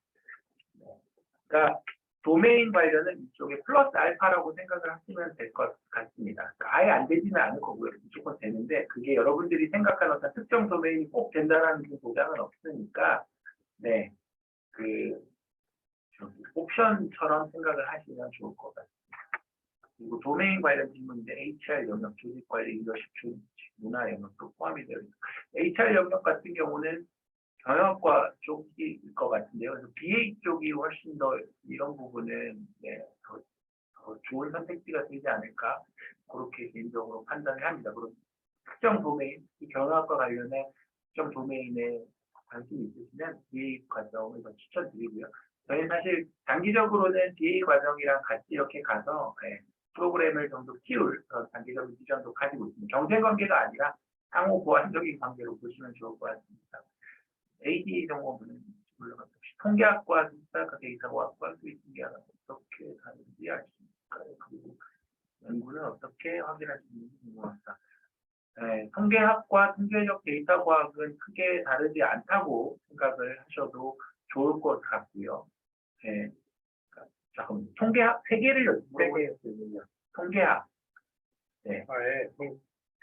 그러니까 도메인 관련은 이쪽에 플러스 알파라고 생각을 하시면 될 것 같습니다. 그러니까 아예 안 되지는 않을 거고요. 무조건 되는데 그게 여러분들이 생각하는 어떤 특정 도메인이 꼭 된다는 보장은 없으니까 그 옵션처럼 생각을 하시면 좋을 것 같습니다. 그리고 도메인 관련 질문인데 HR 영역, 조직관리, 리더십, 문화 영역도 포함이 되어 있습니다. HR 영역 같은 경우는 경영학과 쪽일 것 같은데요. 그래서 BA 쪽이 훨씬 더 이런 부분은 더 좋은 선택지가 되지 않을까 그렇게 개인적으로 판단을 합니다. 그리고 특정 도메인, 이 경영학과 관련해 특정 도메인에 관심이 있으시면 BA 과정을 더 추천드리고요. 저희는 사실 장기적으로는 BA 과정이랑 같이 이렇게 가서 프로그램을 좀 더 키울 그런 단계적인 비전도 가지고 있습니다. 경쟁 관계가 아니라 상호 보완적인 관계로 보시면 좋을 것 같습니다. AD 전공부는 물론 통계학과, 숫자과, 데이터과학과, 수익통계학과 어떻게 다른지 알 수 있을까요? 그리고 연구는 어떻게 확인할 수 있는지 궁금합니다. 통계학과 통계적 데이터 과학은 크게 다르지 않다고 생각을 하셔도 좋을 것 같고요. 잠깐만, 통계학 세 개를 물어보겠습니다. 통계학. 과의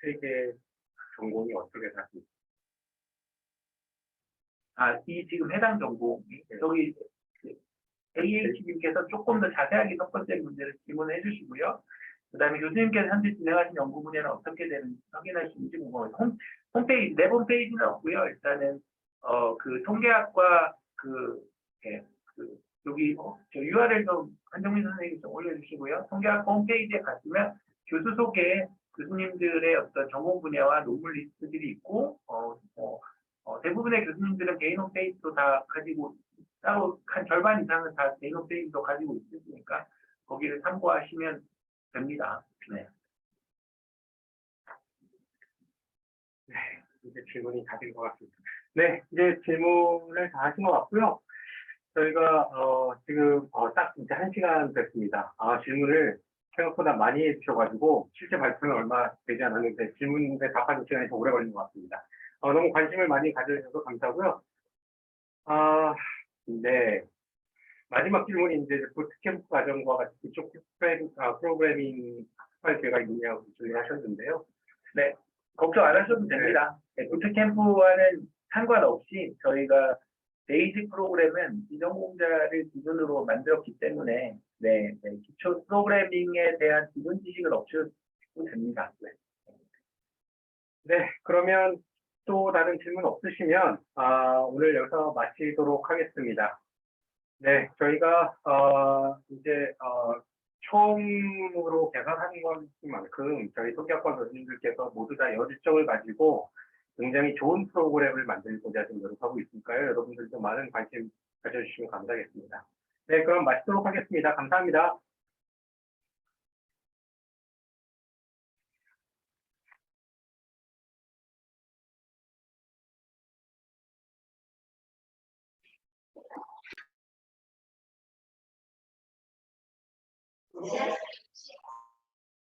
세계 전공이 어떻게 다시 이 지금 해당 전공이 여기 AH님께서 조금 더 자세하게 첫 번째 문제를 질문해 주시고요. 그 다음에 교수님께서 현재 진행하신 연구 분야는 어떻게 되는지 확인할 수 있는지 궁금해요. 홈페이지, 내 홈페이지는 없고요. 일단은, 그 통계학과 여기, 저 URL 좀 한정민 선생님이 좀 올려주시고요. 통계학과 홈페이지에 가시면 교수 소개, 교수님들의 어떤 전공 분야와 논문 리스트들이 있고, 대부분의 교수님들은 개인 홈페이지도 다 가지고, 따로 한 절반 이상은 다 개인 홈페이지도 가지고 있으니까, 거기를 참고하시면 됩니다. 이제 질문이 다 된 것 같습니다. 네, 이제 질문을 다 하신 것 같고요. 저희가 지금 딱 이제 1시간 됐습니다. 질문을 생각보다 많이 해주셔가지고 실제 발표는 얼마 되지 않았는데 질문에 답하는 시간이 더 오래 걸린 것 같습니다. 너무 관심을 많이 가져주셔서 감사하고요. 네. 마지막 질문이 이제 부트캠프 과정과 같이 이쪽 프로그래밍 학습할 기회가 있느냐고 질문하셨는데요. 네, 걱정 안 하셔도 됩니다. 부트캠프와는 상관없이 저희가 베이직 프로그램은 비전공자를 기준으로 만들었기 때문에 기초 프로그래밍에 대한 기본 지식을 얻으셔도 됩니다. 네, 그러면 또 다른 질문 없으시면 오늘 여기서 마치도록 하겠습니다. 네, 저희가 이제 처음으로 개설하는 것만큼 저희 통계학과 교수님들께서 모두 다 열정을 가지고 굉장히 좋은 프로그램을 만들고자 지금 노력하고 있으니까요. 여러분들도 많은 관심 가져주시면 감사하겠습니다. 네, 그럼 마치도록 하겠습니다. 감사합니다.